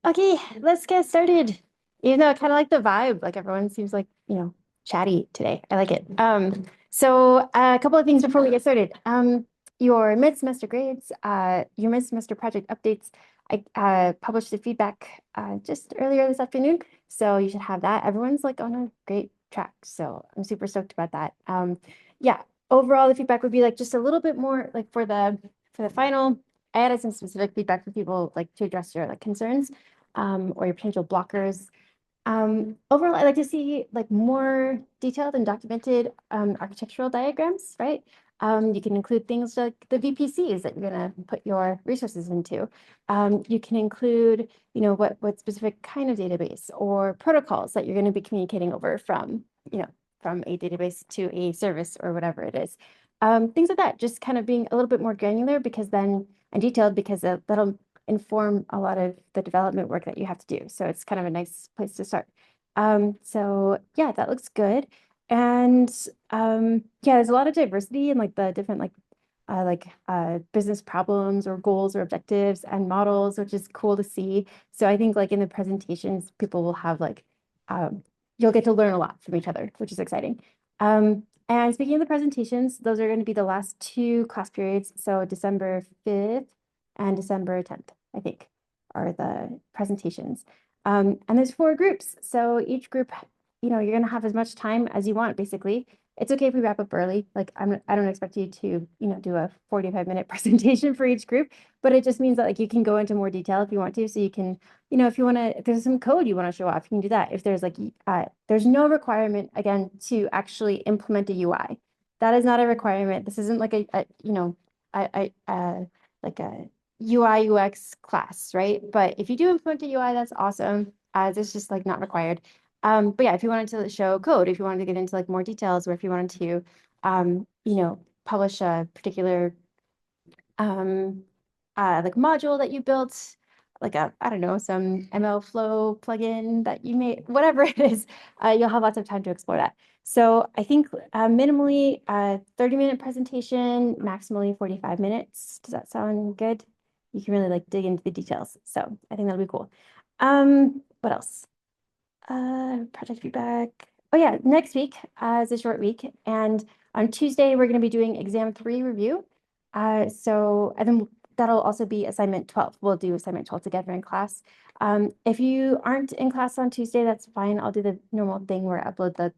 Okay, let's get started. You know, kind of like the vibe. Like everyone seems like, chatty today. I like it. So a couple of things before we get started. Your mid-semester grades, your mid-semester project updates. I published the feedback just earlier this afternoon, so you should have that. Everyone's like on a great track, so I'm super stoked about that. Yeah, overall the feedback would be like just a little bit more like for the final. I added some specific feedback for people like to address your like concerns or your potential blockers. Overall, I like to see like more detailed and documented architectural diagrams, right? You can include things like the VPCs that you're going to put your resources into. You can include, what specific kind of database or protocols that you're going to be communicating over from a database to a service or whatever it is. Things like that, just kind of being a little bit more granular because then and detailed because that'll inform a lot of the development work that you have to do. So it's kind of a nice place to start. So yeah, that looks good. And yeah, there's a lot of diversity in like the different business problems or goals or objectives and models, which is cool to see. So I think like in the presentations, people will have you'll get to learn a lot from each other, which is exciting. And speaking of the presentations, those are going to be the last two class periods. So December 5th and December 10th, I think, are the presentations. And there's four groups. So each group, you're going to have as much time as you want, basically. It's okay if we wrap up early. Like I don't expect you to, do a 45-minute presentation for each group, but it just means that like you can go into more detail if you want to. So you can, if you want to, if there's some code you want to show off, you can do that. If there's there's no requirement again to actually implement a UI. That is not a requirement. This isn't like like a UI UX class, right? But if you do implement a UI, that's awesome. This is just like not required. But yeah, if you wanted to show code, if you wanted to get into like more details, or if you wanted to, publish a particular like module that you built, like I don't know, some ML flow plugin that you made, whatever it is, you'll have lots of time to explore that. So I think minimally 30-minute presentation, maximally 45 minutes. Does that sound good? You can really like dig into the details. So I think that'll be cool. What else? Project feedback. Oh yeah, next week is a short week, and on Tuesday we're going to be doing exam 3 review. And then that'll also be assignment 12. We'll do assignment 12 together in class. If you aren't in class on Tuesday, that's fine. I'll do the normal thing where I upload the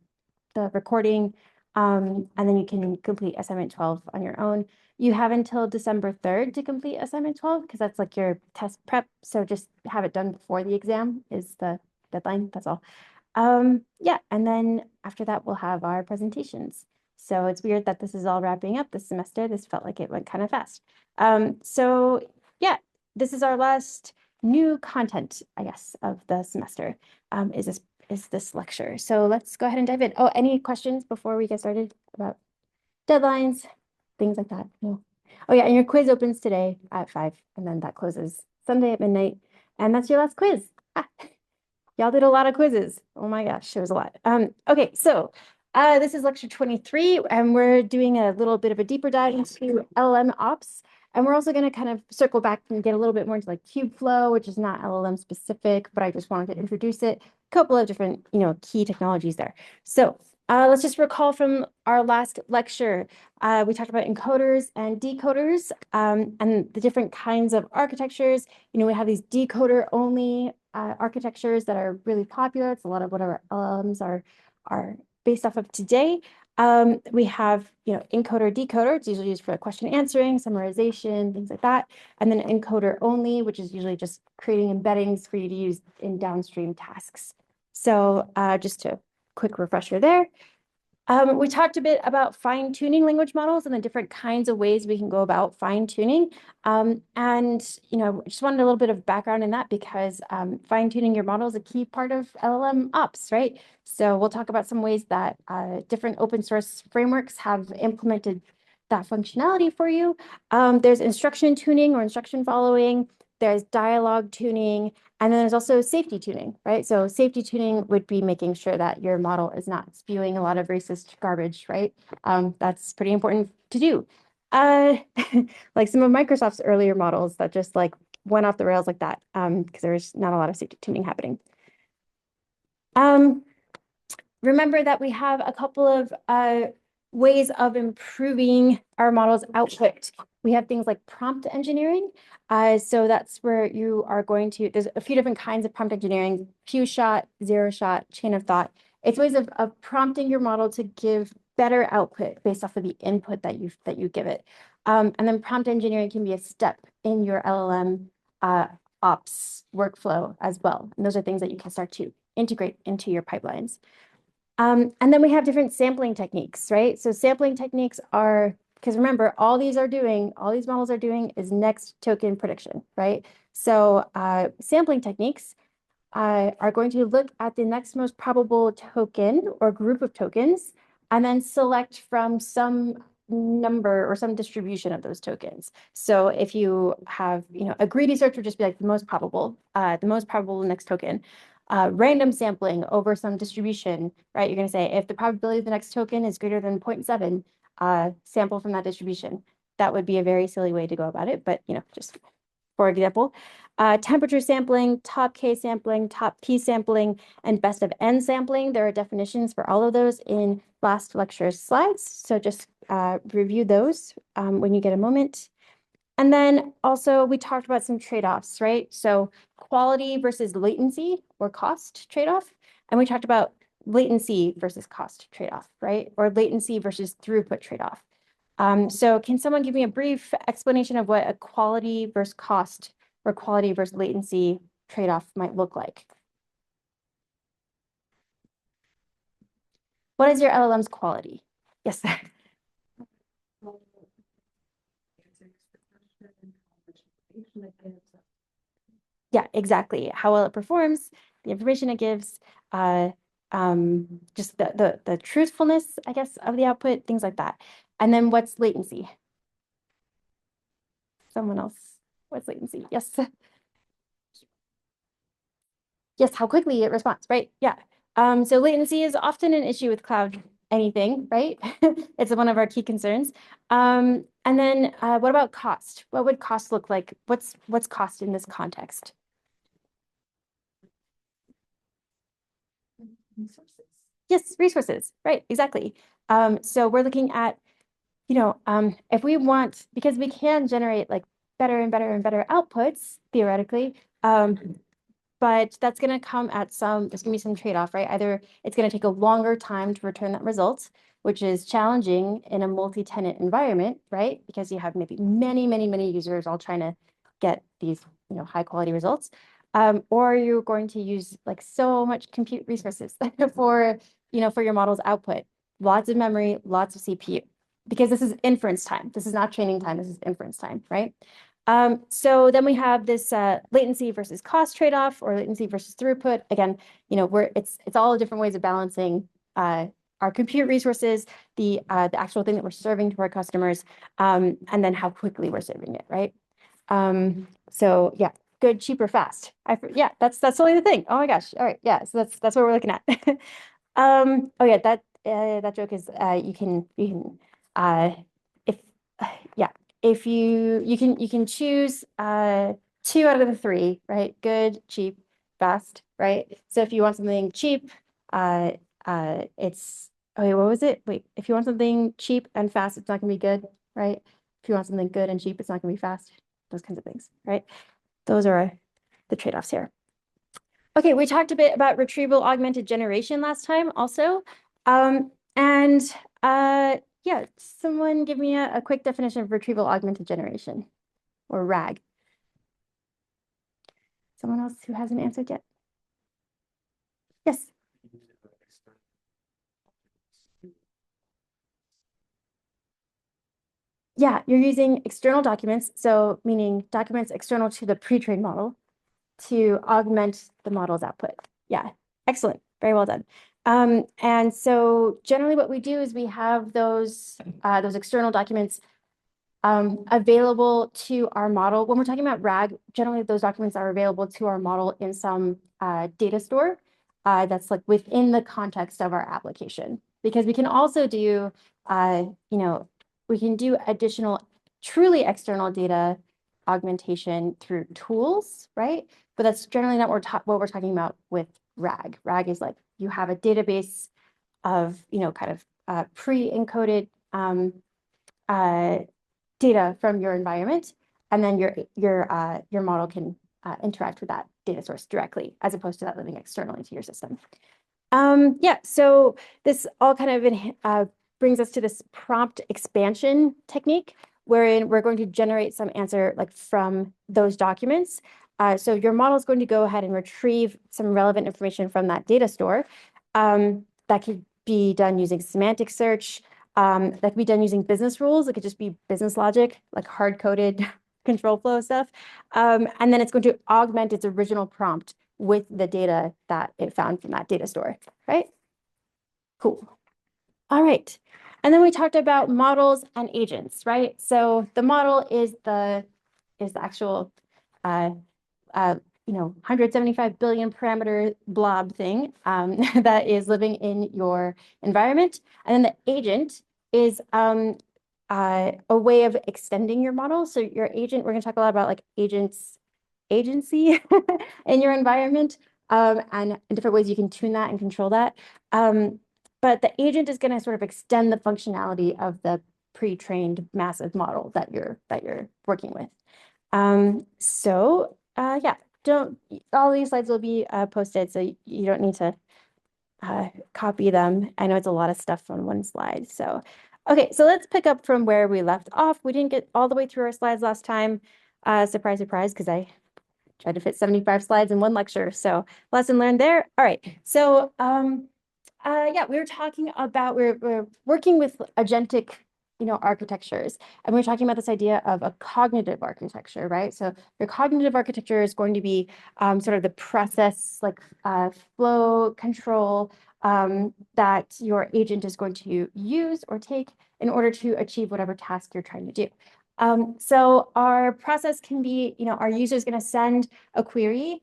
recording, and then you can complete assignment 12 on your own. You have until December 3rd to complete assignment 12 because that's like your test prep. So just have it done before the exam is the deadline. That's all. Yeah, and then after that, we'll have our presentations. So it's weird that this is all wrapping up this semester. This felt like it went kind of fast. So yeah, this is our last new content, I guess, of the semester, is this lecture. So let's go ahead and dive in. Oh, any questions before we get started about deadlines, things like that? No. Oh yeah, and your quiz opens today at 5, and then that closes Sunday at midnight. And that's your last quiz. Ah. Y'all did a lot of quizzes. Oh my gosh, it was a lot. Okay, so this is lecture 23, and we're doing a little bit of a deeper dive into LLMOps. And we're also going to kind of circle back and get a little bit more into like Kubeflow, which is not LLM specific, but I just wanted to introduce it. A couple of different, key technologies there. So let's just recall from our last lecture, we talked about encoders and decoders and the different kinds of architectures. We have these decoder only architectures that are really popular. It's a lot of what our LLMs are based off of today. We have, encoder decoder. It's usually used for question answering, summarization, things like that. And then encoder only, which is usually just creating embeddings for you to use in downstream tasks. So just a quick refresher there. We talked a bit about fine-tuning language models and the different kinds of ways we can go about fine-tuning. And, just wanted a little bit of background in that because fine-tuning your model is a key part of LLM ops, right? So we'll talk about some ways that different open source frameworks have implemented that functionality for you. There's instruction tuning or instruction following. There's dialogue tuning, and then there's also safety tuning, right? So safety tuning would be making sure that your model is not spewing a lot of racist garbage, right? That's pretty important to do. Like some of Microsoft's earlier models that just like went off the rails like that because there's not a lot of safety tuning happening. Um, remember that we have a couple of ways of improving our model's output. We have things like prompt engineering. So that's where you are going to, there's a few different kinds of prompt engineering: few shot, zero shot, chain of thought. It's ways of prompting your model to give better output based off of the input that you give it. And then prompt engineering can be a step in your LLM ops workflow as well. And those are things that you can start to integrate into your pipelines. And then we have different sampling techniques, right? So sampling techniques are, because remember, all these models are doing is next token prediction, right? So sampling techniques are going to look at the next most probable token or group of tokens, and then select from some number or some distribution of those tokens. So if you have, a greedy search would just be like the most probable next token. Random sampling over some distribution, right? You're going to say if the probability of the next token is greater than 0.7, sample from that distribution. That would be a very silly way to go about it, but just for example. Temperature sampling, top K sampling, top P sampling, and best of N sampling. There are definitions for all of those in last lecture's slides. So just review those when you get a moment. And then also we talked about some trade-offs, right? So quality versus latency or cost trade-off. And we talked about latency versus cost trade-off, right? Or latency versus throughput trade-off. So can someone give me a brief explanation of what a quality versus cost or quality versus latency trade-off might look like? What is your LLM's quality? Yes. Yeah, exactly. How well it performs, the information it gives, just the truthfulness, I guess, of the output, things like that. And then what's latency? Someone else, what's latency? Yes. Yes, how quickly it responds, right? Yeah. So latency is often an issue with cloud anything, right? It's one of our key concerns. And then what about cost? What would cost look like? What's cost in this context? Resources. Yes, resources, right, exactly. So we're looking at, if we want, because we can generate like better and better and better outputs theoretically, but that's going to come at there's going to be some trade-off, right? Either it's going to take a longer time to return that result, which is challenging in a multi-tenant environment, right? Because you have maybe many, many, many users all trying to get these, high quality results. Or you're going to use like so much compute resources for your model's output. Lots of memory, lots of CPU, because this is inference time. This is not training time. This is inference time, right? So then we have this latency versus cost trade-off, or latency versus throughput. Again, it's all different ways of balancing our compute resources, the actual thing that we're serving to our customers, and then how quickly we're serving it, right? So yeah, good, cheaper, fast. Yeah, that's totally the thing. Oh my gosh. All right. Yeah. So that's what we're looking at. Oh yeah, that joke is you can if yeah, if you can choose 2 out of the 3, right? Good, cheap, fast, right? So if you want something cheap, it's okay, what was it? Wait, if you want something cheap and fast, it's not gonna be good, right? If you want something good and cheap, it's not gonna be fast. Those kinds of things, right? Those are the trade-offs here. Okay, we talked a bit about retrieval augmented generation last time also. And yeah, someone give me a quick definition of retrieval augmented generation, or RAG. Someone else who hasn't answered yet? Yes. Yeah, you're using external documents, so meaning documents external to the pre-trained model to augment the model's output. Yeah, excellent. Very well done. And so generally what we do is we have those external documents available to our model. When we're talking about RAG, generally those documents are available to our model in some data store that's like within the context of our application. Because we can also do, we can do additional truly external data augmentation through tools, right? But that's generally not what we're talking about with RAG. RAG is like you have a database of, kind of pre-encoded data from your environment, and then your model can interact with that data source directly, as opposed to that living externally to your system. Yeah, so this all kind of brings us to this prompt expansion technique, wherein we're going to generate some answer like from those documents. So your model is going to go ahead and retrieve some relevant information from that data store. That could be done using semantic search. That could be done using business rules. It could just be business logic, like hard-coded control flow stuff. And then it's going to augment its original prompt with the data that it found from that data store, right? Cool. All right. And then we talked about models and agents, right? So the model is the actual 175 billion parameter blob thing that is living in your environment. And then the agent is a way of extending your model. So your agent, we're going to talk a lot about like agency in your environment, and different ways you can tune that and control that. But the agent is going to sort of extend the functionality of the pre-trained massive model that you're working with. Yeah, all these slides will be posted, so you don't need to copy them. I know it's a lot of stuff on one slide. So, okay, so let's pick up from where we left off. We didn't get all the way through our slides last time. Surprise, surprise, because I tried to fit 75 slides in one lecture. So lesson learned there. All right. So yeah, we were talking about, we're working with agentic, architectures. And we're talking about this idea of a cognitive architecture, right? So your cognitive architecture is going to be sort of the process, like flow control that your agent is going to use or take in order to achieve whatever task you're trying to do. So our process can be, our user is going to send a query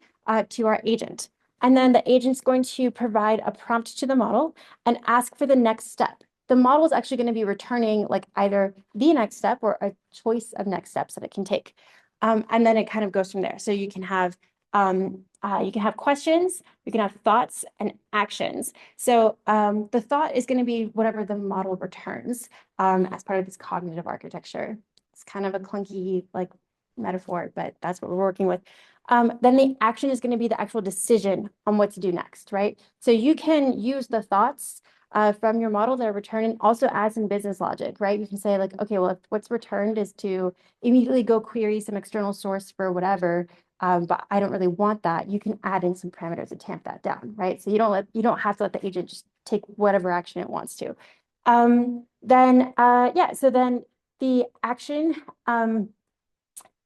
to our agent. And then the agent's going to provide a prompt to the model and ask for the next step. The model is actually going to be returning like either the next step or a choice of next steps that it can take. And then it kind of goes from there. So you can have questions, you can have thoughts and actions. So the thought is going to be whatever the model returns as part of this cognitive architecture. It's kind of a clunky like metaphor, but that's what we're working with. Then the action is going to be the actual decision on what to do next, right? So you can use the thoughts from your model that are returned and also add some business logic, right? You can say like, okay, well, if what's returned is to immediately go query some external source for whatever, but I don't really want that. You can add in some parameters to tamp that down, right? So you don't have to let the agent just take whatever action it wants to. Yeah, so then the action,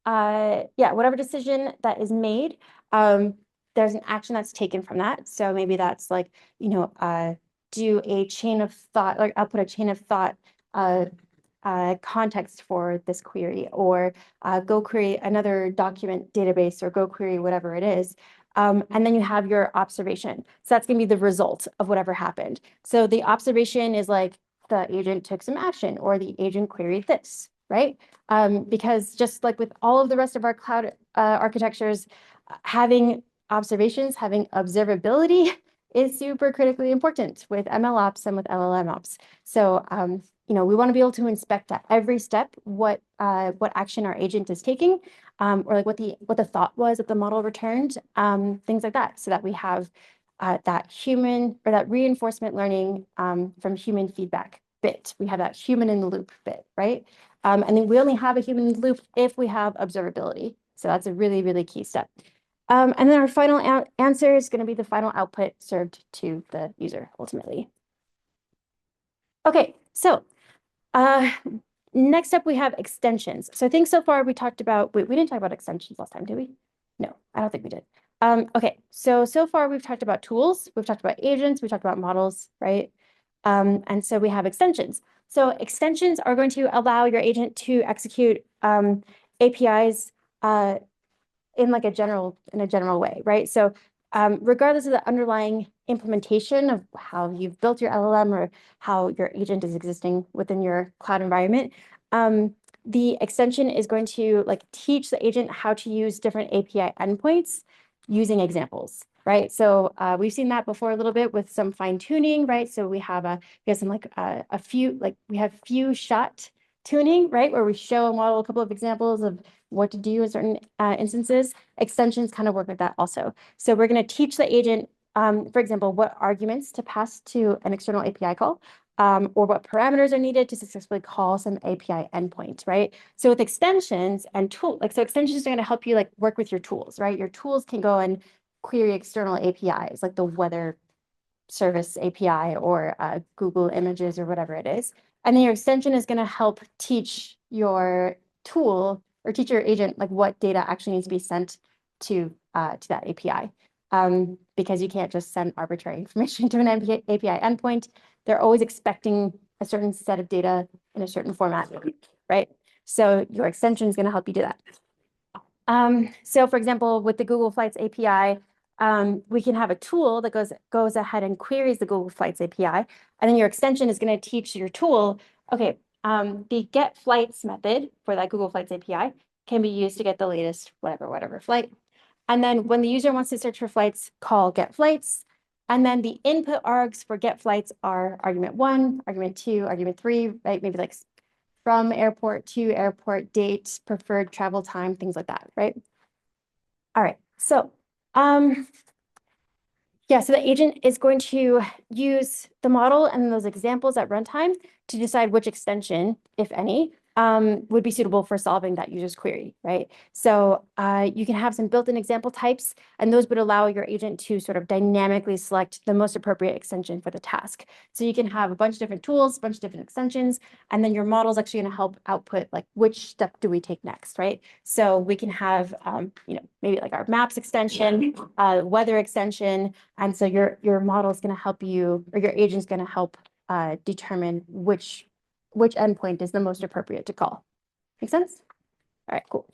whatever decision that is made, there's an action that's taken from that. So maybe that's like, do a chain of thought, like I'll put a chain of thought context for this query, or go query another document database, or go query whatever it is. And then you have your observation. So that's going to be the result of whatever happened. So the observation is like the agent took some action, or the agent queried this, right? Because just like with all of the rest of our cloud architectures, having observations, having observability is super critically important with MLOps and with LLMOps. So, we want to be able to inspect at every step what action our agent is taking, or like what the thought was that the model returned, things like that, so that we have that human or that reinforcement learning from human feedback bit. We have that human in the loop bit, right? And then we only have a human in the loop if we have observability. So that's a really, really key step. And then our final answer is going to be the final output served to the user ultimately. Okay, so next up we have extensions. So I think so far we talked about, we didn't talk about extensions last time, did we? No, I don't think we did. Okay, so far we've talked about tools, we've talked about agents, we talked about models, right? And so we have extensions. So extensions are going to allow your agent to execute APIs in like a general way, right? So regardless of the underlying implementation of how you've built your LLM or how your agent is existing within your cloud environment, the extension is going to like teach the agent how to use different API endpoints using examples, right? So we've seen that before a little bit with some fine tuning, right? So we have some like a few, like we have few shot tuning, right? Where we show a model a couple of examples of what to do in certain instances. Extensions kind of work like that also. So we're going to teach the agent, for example, what arguments to pass to an external API call, or what parameters are needed to successfully call some API endpoint, right? So with extensions and so extensions are going to help you like work with your tools, right? Your tools can go and query external APIs like the weather service API or Google Images or whatever it is. And then your extension is going to help teach your tool or teach your agent like what data actually needs to be sent to that API. Because you can't just send arbitrary information to an API endpoint. They're always expecting a certain set of data in a certain format, right? So your extension is going to help you do that. So for example, with the Google Flights API, we can have a tool that goes ahead and queries the Google Flights API, and then your extension is going to teach your tool, okay, the get flights method for that Google Flights API can be used to get the latest whatever flight. And then when the user wants to search for flights, call get flights. And then the input args for get flights are argument 1, argument 2, argument 3, right? Maybe like from airport to airport, date, preferred travel time, things like that, right? All right, so yeah, so the agent is going to use the model and those examples at runtime to decide which extension, if any, would be suitable for solving that user's query, right? So you can have some built-in example types, and those would allow your agent to sort of dynamically select the most appropriate extension for the task. So you can have a bunch of different tools, a bunch of different extensions, and then your model is actually going to help output like which step do we take next, right? So we can have, maybe like our maps extension, weather extension, and so your model is going to help you, or your agent is going to help determine which endpoint is the most appropriate to call. Make sense? All right, cool.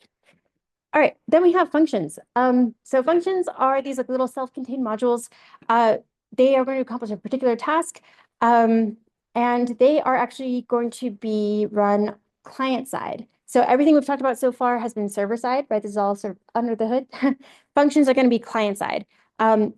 All right, then we have functions. So functions are these like little self-contained modules. They are going to accomplish a particular task, and they are actually going to be run client side. So everything we've talked about so far has been server side, right? This is all sort of under the hood. Functions are going to be client side.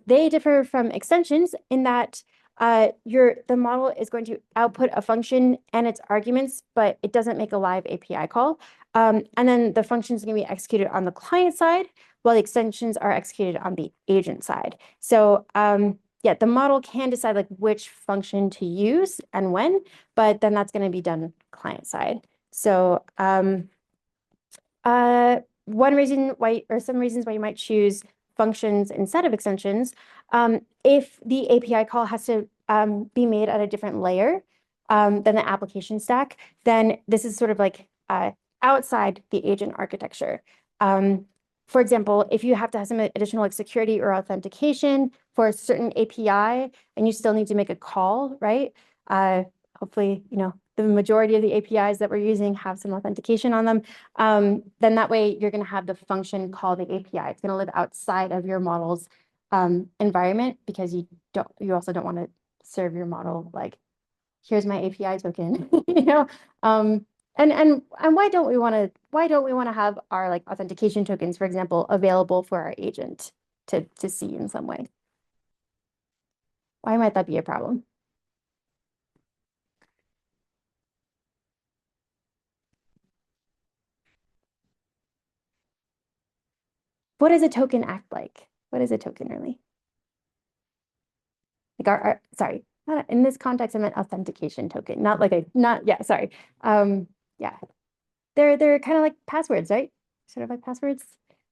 They differ from extensions in that the model is going to output a function and its arguments, but it doesn't make a live API call. And then the function is going to be executed on the client side, while the extensions are executed on the agent side. So yeah, the model can decide like which function to use and when, but then that's going to be done client side. So one reason why, or some reasons why you might choose functions instead of extensions, if the API call has to be made at a different layer than the application stack, then this is sort of like outside the agent architecture. For example, if you have to have some additional like security or authentication for a certain API and you still need to make a call, right? Hopefully, the majority of the APIs that we're using have some authentication on them. Then that way you're going to have the function call the API. It's going to live outside of your model's environment, because you also don't want to serve your model like, here's my API token, and why don't we want to have our like authentication tokens, for example, available for our agent to see in some way? Why might that be a problem? What does a token act like? What is a token really? Like sorry, in this context, I meant authentication token, sorry. Yeah, they're kind of like passwords, right? Sort of like passwords.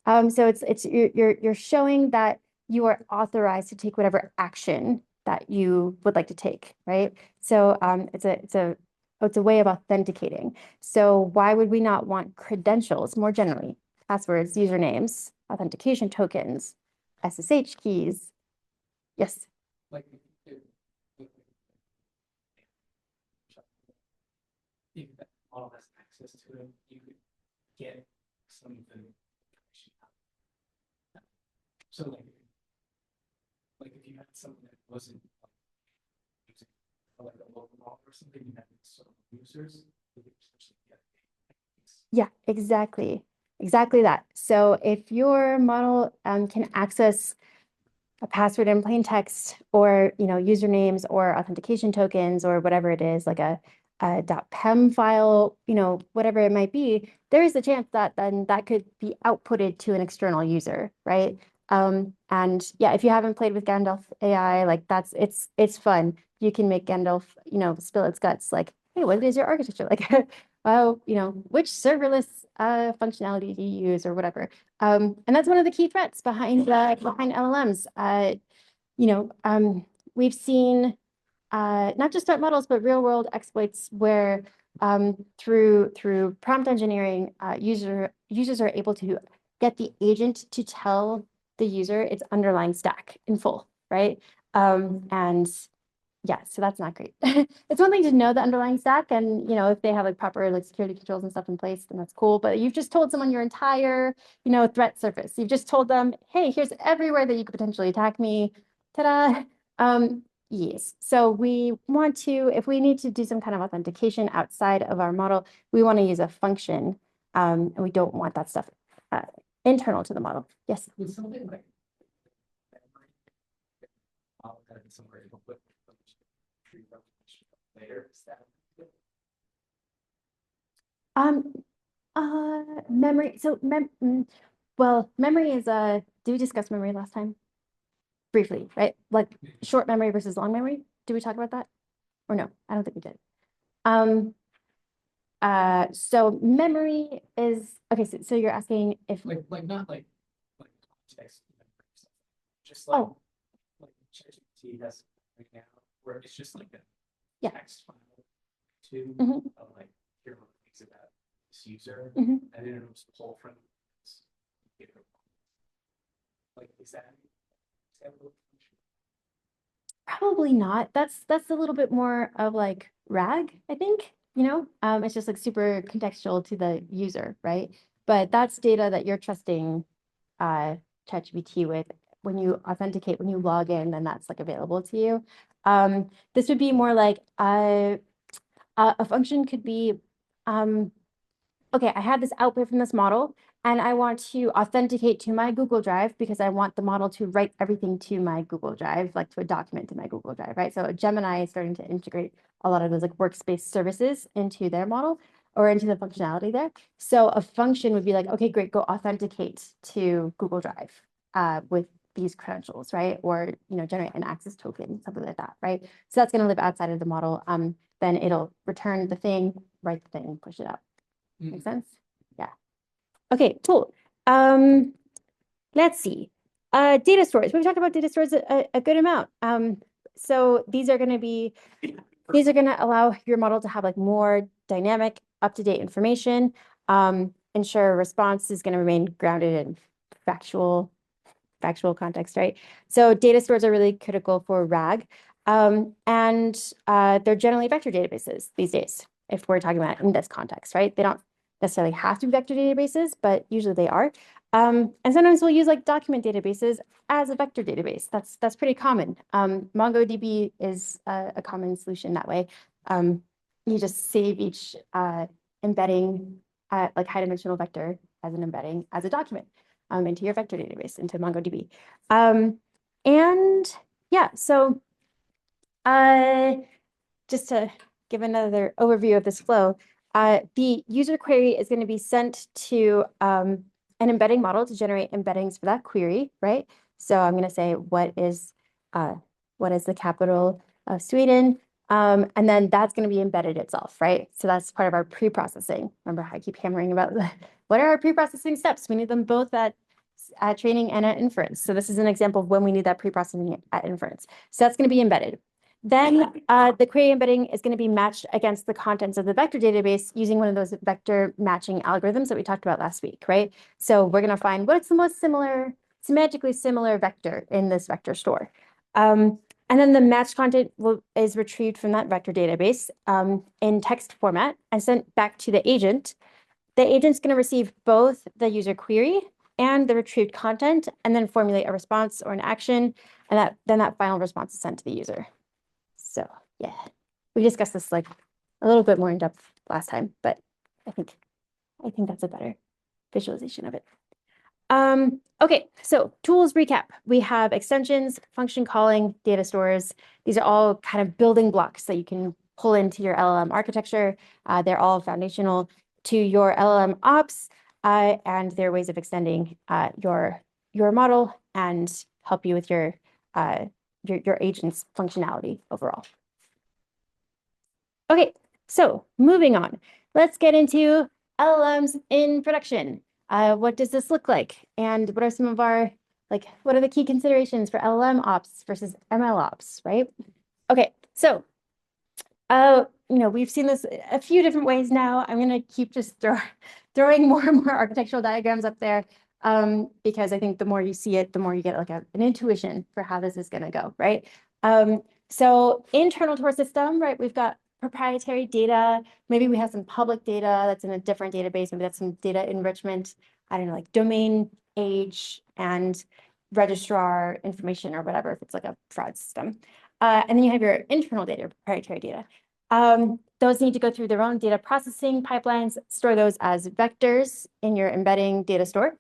So you're showing that you are authorized to take whatever action that you would like to take, right? So it's a way of authenticating. So why would we not want credentials more generally? Passwords, usernames, authentication tokens, SSH keys. Yes. Like if that model has access to it, you could get some of the information out. So like if you had something that wasn't using like a local model or something, you had some users, you could potentially get Yeah, exactly. Exactly that. So if your model can access a password in plain text or, usernames or authentication tokens or whatever it is, like a .pem file, whatever it might be, there is a chance that then that could be outputted to an external user, right? And yeah, if you haven't played with Gandalf AI, like it's fun. You can make Gandalf, spill its guts, like, hey, what is your architecture? Like, oh, which serverless functionality do you use or whatever. And that's one of the key threats behind LLMs. You know, um, we've seen not just threat models, but real world exploits where through prompt engineering, users are able to get the agent to tell the user its underlying stack in full, right? And yeah, so that's not great. It's one thing to know the underlying stack and, if they have like proper like security controls and stuff in place, then that's cool. But you've just told someone your entire, threat surface. You've just told them, hey, here's everywhere that you could potentially attack me. Ta-da. Yes. So we want to, if we need to do some kind of authentication outside of our model, we want to use a function. And we don't want that stuff uh, internal to the model. Yes. With something like memory, that in somewhere you put tree replication later, is that? Um, Memory. So well, memory is did we discuss memory last time? Briefly, right? Like short memory versus long memory. Did we talk about that? Or no? I don't think we did. Um, so memory is okay, so you're asking if Like not like context memory or something. Just like oh like ChatGPT has right now, where it's just like a yeah. text file to Mhm, like here are things about this user, mhm. and then it'll just pull from this, like is that what Probably not. That's a little bit more of like RAG, I think, it's just like super contextual to the user, right? But that's data that you're trusting uh ChatGPT with when you authenticate, when you log in, then that's like available to you. This would be more like a function could be okay, I had this output from this model and I want to authenticate to my Google Drive because I want the model to write everything to my Google Drive, like to a document in my Google Drive, right? So Gemini is starting to integrate a lot of those like workspace services into their model or into the functionality there. So a function would be like, okay, great, go authenticate to Google Drive with these credentials, right? Or, generate an access token, something like that, right? So that's going to live outside of the model. Then it'll return the thing, write the thing, push it out. Make sense? Yeah. Okay, cool. Um, let's see. Data stores. We've talked about data stores a good amount. So these are going to allow your model to have like more dynamic, up-to-date information. Ensure response is going to remain grounded in factual context, right? So data stores are really critical for RAG. And they're generally vector databases these days, if we're talking about in this context, right? They don't necessarily have to be vector databases, but usually they are. And sometimes we'll use like document databases as a vector database. That's pretty common. MongoDB is a common solution that way. You just save each embedding like high dimensional vector as an embedding as a document into your vector database, into MongoDB. And yeah, so just to give another overview of this flow, the user query is going to be sent to an embedding model to generate embeddings for that query, right? So I'm going to say, what is the capital of Sweden? And then that's going to be embedded itself, right? So that's part of our pre-processing. Remember how I keep hammering about what are our pre-processing steps? We need them both at training and at inference. So this is an example of when we need that pre-processing at inference. So that's going to be embedded. Then the query embedding is going to be matched against the contents of the vector database using one of those vector matching algorithms that we talked about last week, right? So we're going to find what's the most semantically similar vector in this vector store. And then the matched content is retrieved from that vector database in text format and sent back to the agent. The agent's going to receive both the user query and the retrieved content, and then formulate a response or an action, and then that final response is sent to the user. So yeah, we discussed this like a little bit more in depth last time, but I think I think that's a better visualization of it. Okay, so tools recap. We have extensions, function calling, data stores. These are all kind of building blocks that you can pull into your LLM architecture. They're all foundational to your LLM ops, and they're ways of extending your model and help you with your agent's functionality overall. Okay, so moving on. Let's get into LLMs in production. What does this look like? And what are some of our, what are the key considerations for LLM ops versus ML ops, right? Okay, so, we've seen this a few different ways now. I'm going to keep just throwing more and more architectural diagrams up there because I think the more you see it, the more you get like an intuition for how this is going to go, right? So internal to our system, right, we've got proprietary data. Maybe we have some public data that's in a different database. Maybe that's some data enrichment. I don't know, like domain, age, and registrar information or whatever, if it's like a fraud system. And then you have your internal data, proprietary data. Those need to go through their own data processing pipelines, store those as vectors in your embedding data store.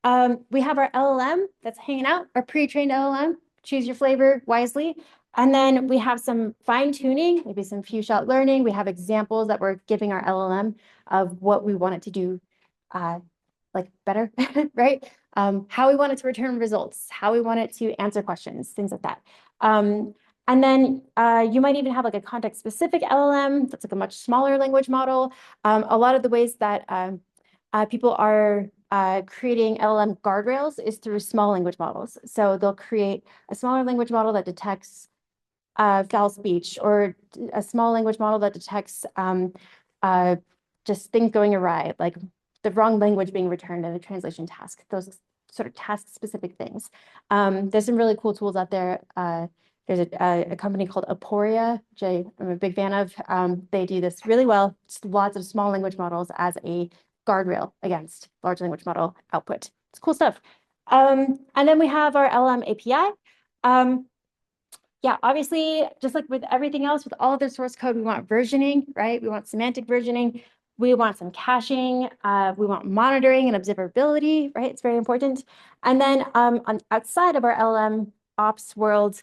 We have our LLM that's hanging out, our pre-trained LLM. Choose your flavor wisely. And then we have some fine tuning, maybe some few shot learning. We have examples that we're giving our LLM of what we want it to do better, right? How we want it to return results, how we want it to answer questions, things like that. And then you might even have like a context specific LLM that's like a much smaller language model. A lot of the ways that people are creating LLM guardrails is through small language models. So they'll create a smaller language model that detects foul speech, or a small language model that detects just things going awry, like the wrong language being returned in a translation task, those sort of task-specific things. There's some really cool tools out there. There's a company called Aporia, which I'm a big fan of. They do this really well. Just lots of small language models as a guardrail against large language model output. It's cool stuff. And then we have our LLM API. Yeah, obviously, just like with everything else, with all of the source code, we want versioning, right? We want semantic versioning. We want some caching. We want monitoring and observability, right? It's very important. And then outside of our LLM ops world,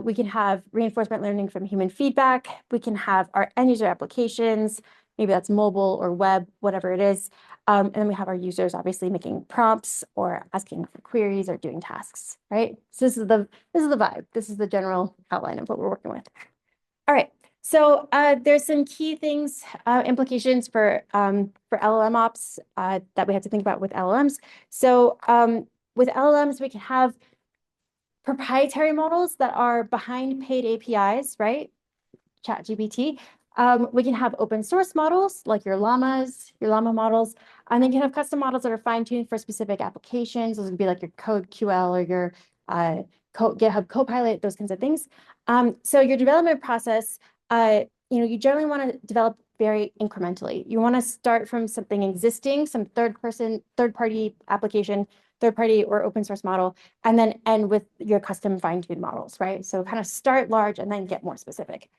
we can have reinforcement learning from human feedback. We can have our end user applications. Maybe that's mobile or web, whatever it is. And then we have our users obviously making prompts or asking for queries or doing tasks, right? So this is the vibe. This is the general outline of what we're working with. All right. So there's some key things, implications for LLM ops that we have to think about with LLMs. So with LLMs, we can have proprietary models that are behind paid APIs, right? ChatGPT. We can have open source models like your Llama models, and then you can have custom models that are fine-tuned for specific applications. Those would be like your CodeQL or your GitHub Copilot, those kinds of things. So your development process, you generally want to develop very incrementally. You want to start from something existing, some third-party application, third-party or open source model, and then end with your custom fine-tuned models, right? So kind of start large and then get more specific.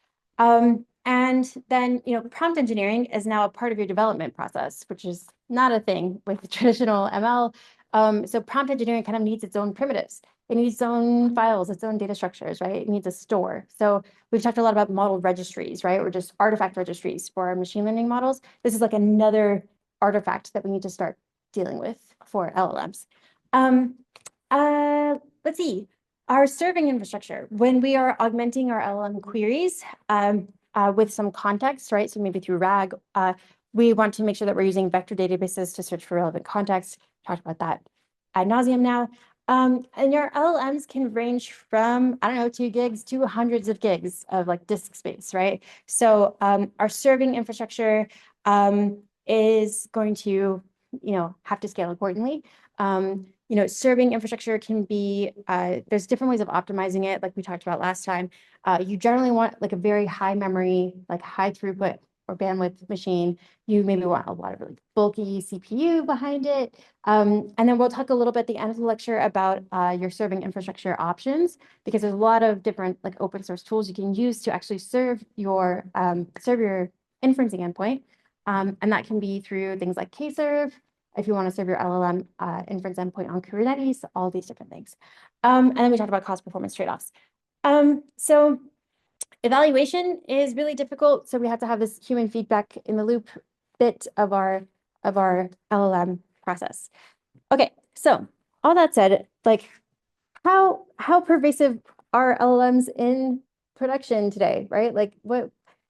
And then, prompt engineering is now a part of your development process, which is not a thing with traditional ML. So prompt engineering kind of needs its own primitives. It needs its own files, its own data structures, right? It needs a store. So we've talked a lot about model registries, right? Or just artifact registries for our machine learning models. This is like another artifact that we need to start dealing with for LLMs. Let's see. Our serving infrastructure, when we are augmenting our LLM queries with some context, right? So maybe through RAG, we want to make sure that we're using vector databases to search for relevant context. Talked about that ad nauseum now. And your LLMs can range from, 2 gigs to hundreds of gigs of like disk space, right? So our serving infrastructure is going to, have to scale accordingly. Serving infrastructure can be, there's different ways of optimizing it, like we talked about last time. You generally want like a very high memory, like high throughput or bandwidth machine. You maybe want a lot of really bulky CPU behind it. And then we'll talk a little bit at the end of the lecture about your serving infrastructure options, because there's a lot of different like open source tools you can use to actually serve your inferencing endpoint. And that can be through things like Kserve, if you want to serve your LLM inference endpoint on Kubernetes, all these different things. And then we talked about cost performance trade-offs. So evaluation is really difficult. So we have to have this human feedback in the loop bit of our LLM process. Okay, so all that said, like how pervasive are LLMs in production today, right? Like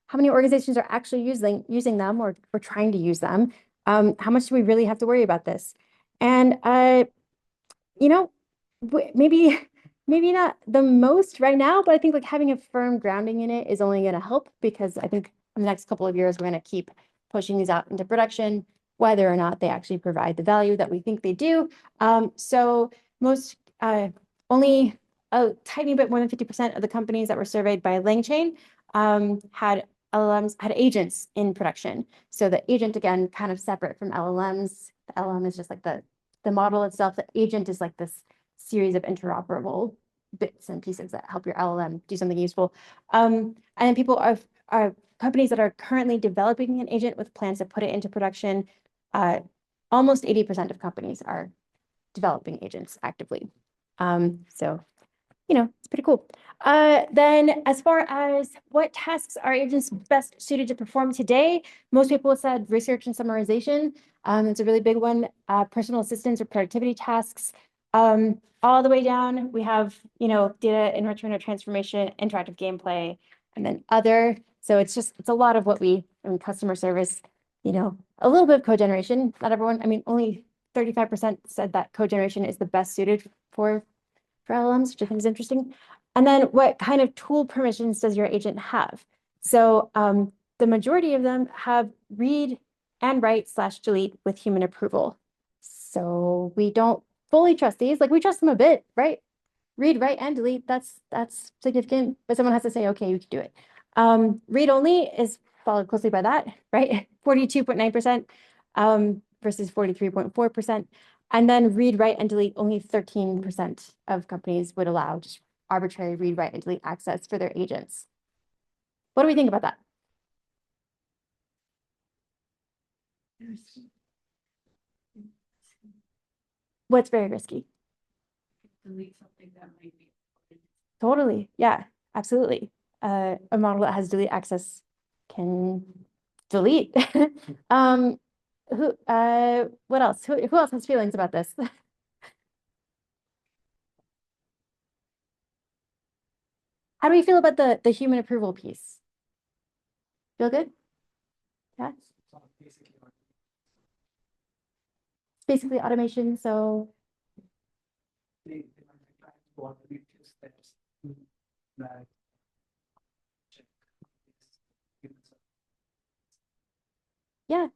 how many organizations are actually using them or trying to use them? How much do we really have to worry about this? And you know, maybe maybe not the most right now, but I think like having a firm grounding in it is only going to help because I think in the next couple of years we're going to keep pushing these out into production, whether or not they actually provide the value that we think they do. So most only a tiny bit more than 50% of the companies that were surveyed by LangChain had LLMs, had agents in production. So the agent, again, kind of separate from LLMs. The LLM is just like the model itself. The agent is like this series of interoperable bits and pieces that help your LLM do something useful. And then people are companies that are currently developing an agent with plans to put it into production. Almost 80% of companies are developing agents actively. So it's pretty cool. Then as far as what tasks are agents best suited to perform today, most people have said research and summarization. It's a really big one. Personal assistance or productivity tasks. All the way down, we have, data enrichment or transformation, interactive gameplay, and then other. So it's a lot of what customer service, a little bit of code generation. Not everyone, only 35% said that code generation is the best suited for LLMs, which I think is interesting. And then what kind of tool permissions does your agent have? So the majority of them have read and write / delete with human approval. So we don't fully trust these. Like we trust them a bit, right? Read, write, and delete, that's significant, but someone has to say, okay, you can do it. Read only is followed closely by that, right? 42.9% versus 43.4%. And then read, write, and delete, only 13% of companies would allow just arbitrary read, write, and delete access for their agents. What do we think about that? What's very risky? Delete something that might be. Totally. Yeah, absolutely. A model that has delete access can delete. What else? Who else has feelings about this? How do we feel about the human approval piece? Feel good? Yeah. Basically automation. So yeah.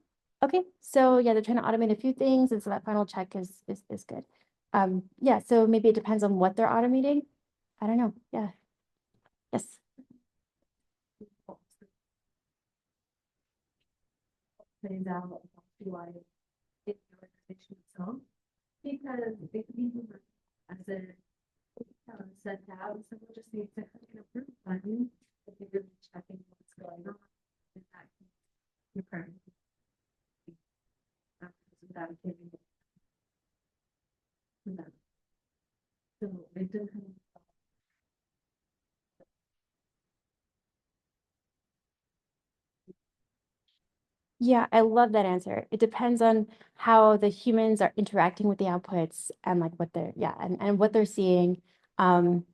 Okay. So yeah, they're trying to automate a few things, and so that final check is good. Yeah, so maybe it depends on what they're automating. I don't know. Yeah. Yes. Plays out why it the organization itself because it can be as a set out, so we'll just need to click an approve button if you're really checking what's going on in that your current without giving it to them. So it doesn't. Yeah, I love that answer. It depends on how the humans are interacting with the outputs and like what they're, yeah, and what they're seeing. Um,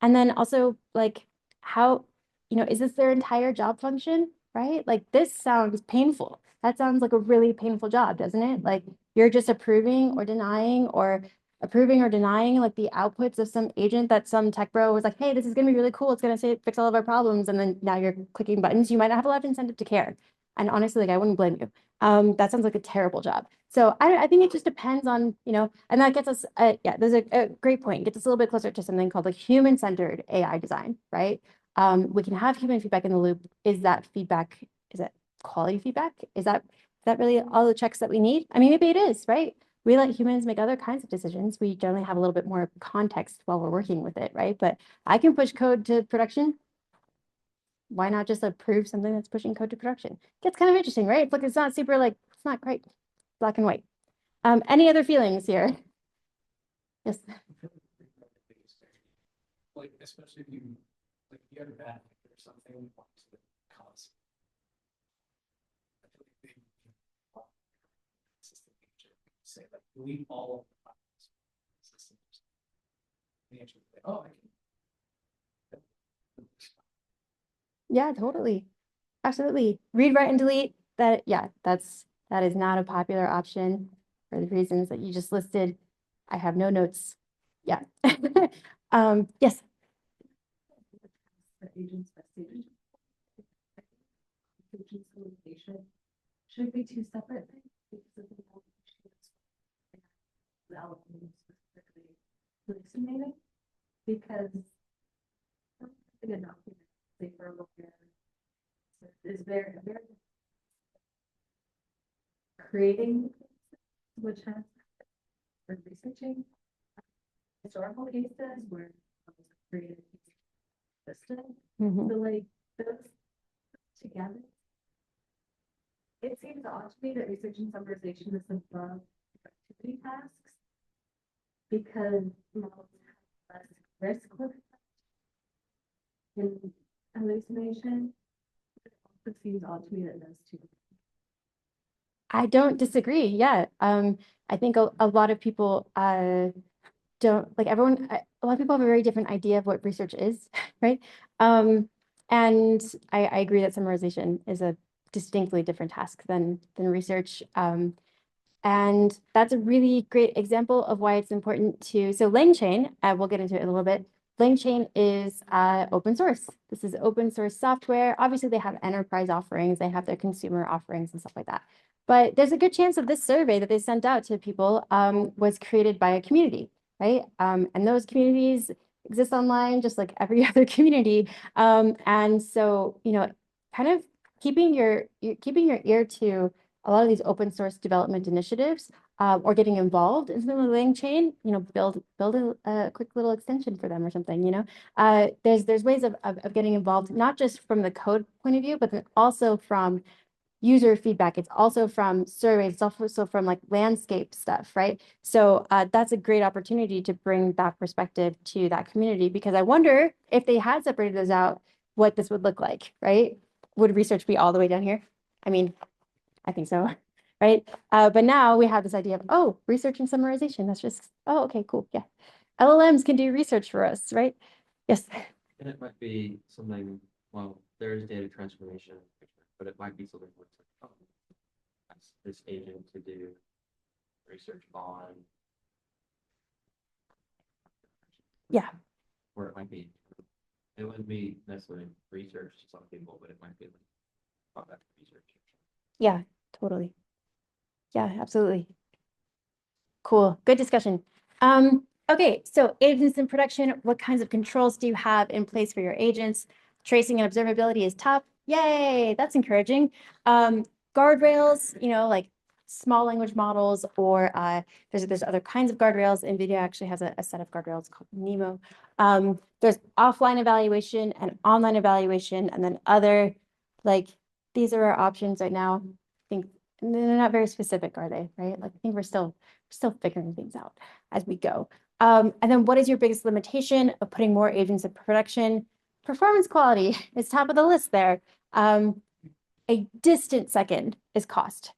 and then also like how, is this their entire job function, right? Like this sounds painful. That sounds like a really painful job, doesn't it? Like you're just approving or denying like the outputs of some agent that some tech bro was like, hey, this is gonna be really cool. It's gonna fix all of our problems. And then now you're clicking buttons. You might not have a lot of incentive to care. And honestly, like I wouldn't blame you. That sounds like a terrible job. So I think it just depends on, and that gets us, yeah, there's a great point. Gets us a little bit closer to something called like human-centered AI design, right? We can have human feedback in the loop. Is that quality feedback? Is that really all the checks that we need? I mean, maybe it is, right? We let humans make other kinds of decisions. We generally have a little bit more context while we're working with it, right? But I can push code to production. why not just approve something that's pushing code to production? Gets kind of interesting, right? It's like it's not super like it's not quite black and white. Any other feelings here? Yes. Like, especially if you, like, if you had a bad day or something, what to cause. I feel like they system feature say like delete all of the systems. And you actually say, oh, I can. Yeah, totally. Absolutely. Read, write, and delete. That, yeah, that is not a popular option for the reasons that you just listed. I have no notes. Yeah. Yes. The agent's best agent. Agent's communication should be two separate things because of the allocating specifically hallucinating because enough safer lawyer is very creating which has for researching historical cases where created system. Mhm. So like those together. It seems odd to me that research and summarization is above productivity tasks because models have less risk with in hallucination. It also seems odd to me that those two. I don't disagree. Yeah. I think a lot of people don't like everyone, a lot of people have a very different idea of what research is, right? And I agree that summarization is a distinctly different task than research. And that's a really great example of why it's important to, so LangChain, we'll get into it in a little bit. LangChain is open source. This is open source software. Obviously, they have enterprise offerings, they have their consumer offerings and stuff like that. But there's a good chance that this survey that they sent out to people was created by a community, right? And those communities exist online just like every other community. And so, you know, kind of keeping your ear to a lot of these open source development initiatives or getting involved in something like LangChain, you know, build a quick little extension for them or something, you know. There's ways of getting involved, not just from the code point of view, but then also from user feedback. It's also from surveys, it's also from like landscape stuff, right? So that's a great opportunity to bring that perspective to that community because I wonder if they had separated those out, what this would look like, right? Would research be all the way down here? I mean, I think so, right? But now we have this idea of, oh, research and summarization. That's just, oh, okay, cool. Yeah. LLMs can do research for us, right? Yes. And it might be something, well, there is data transformation, but it might be something like, oh, ask this agent to do research on. Yeah. Or it might be, it wouldn't be necessarily research to some people, but it might be like product research. Yeah, totally. Yeah, absolutely. Cool. Good discussion. Okay, so agents in production, what kinds of controls do you have in place for your agents? Tracing and observability is top. Yay, that's encouraging. Guardrails, you know, like small language models, or there's other kinds of guardrails. NVIDIA actually has a set of guardrails called NEMO. There's offline evaluation and online evaluation, and then other, like, these are our options right now. I think they're not very specific, are they? Right? Like, I think we're still figuring things out as we go. And then what is your biggest limitation of putting more agents in production? Performance quality is top of the list there. A distant second is cost,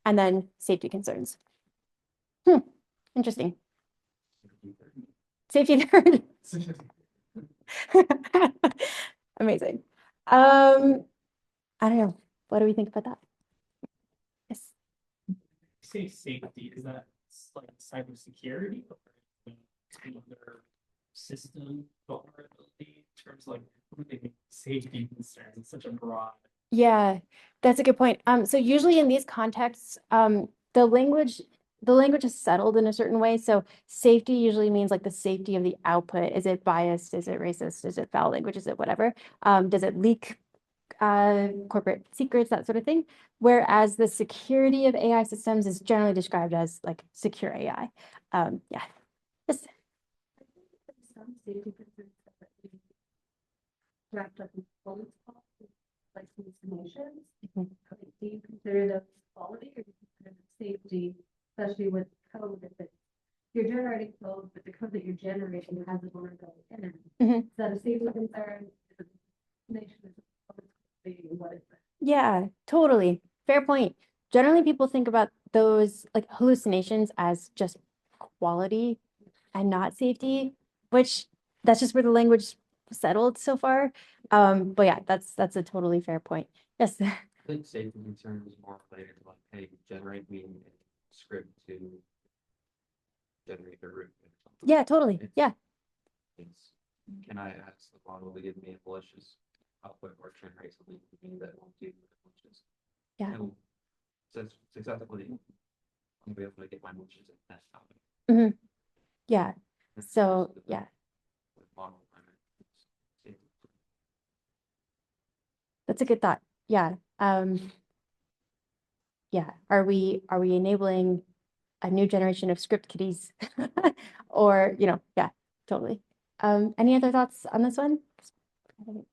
and then safety concerns. Interesting. Safety third. Amazing. I don't know. What do we think about that? Yes. Say safety, is that like cybersecurity or another system vulnerability in terms of like what do they mean safety concerns? It's such a broad. Yeah, that's a good point. So usually in these contexts, the language is settled in a certain way. So safety usually means like the safety of the output. Is it biased? Is it racist? Is it foul language? Is it whatever? Does it leak corporate secrets, that sort of thing? Whereas the security of AI systems is generally described as like secure AI. Yeah. Yes. Some safety concerns that we wrapped up in performance policy hallucinations. Mhm. Do you consider those quality or do you consider them safety, especially with code? If it's, you're generating code, but the code that you're generating has a vulnerability in it. Mhm. Is that a safety concern? Is it a hallucination? Is it what is it? Yeah, totally. Fair point. Generally, people think about those like hallucinations as just quality and not safety, which that's just where the language settled so far. But yeah, that's a totally fair point. Yes. I think safety concern is more related to like, hey, generate me a script to generate a route or something. Yeah, totally. It's- Yeah. It's, can I ask the model to give me a malicious output or generate something for me that won't do malicious? Yeah. And successfully, I'm be able to get my malicious intent out of it. Mhm. Yeah. That's So the yeah, with model alignment, it's safety. that's a good thought. Yeah. Yeah. Are we enabling a new generation of script kiddies? Or, yeah, totally. Any other thoughts on this one?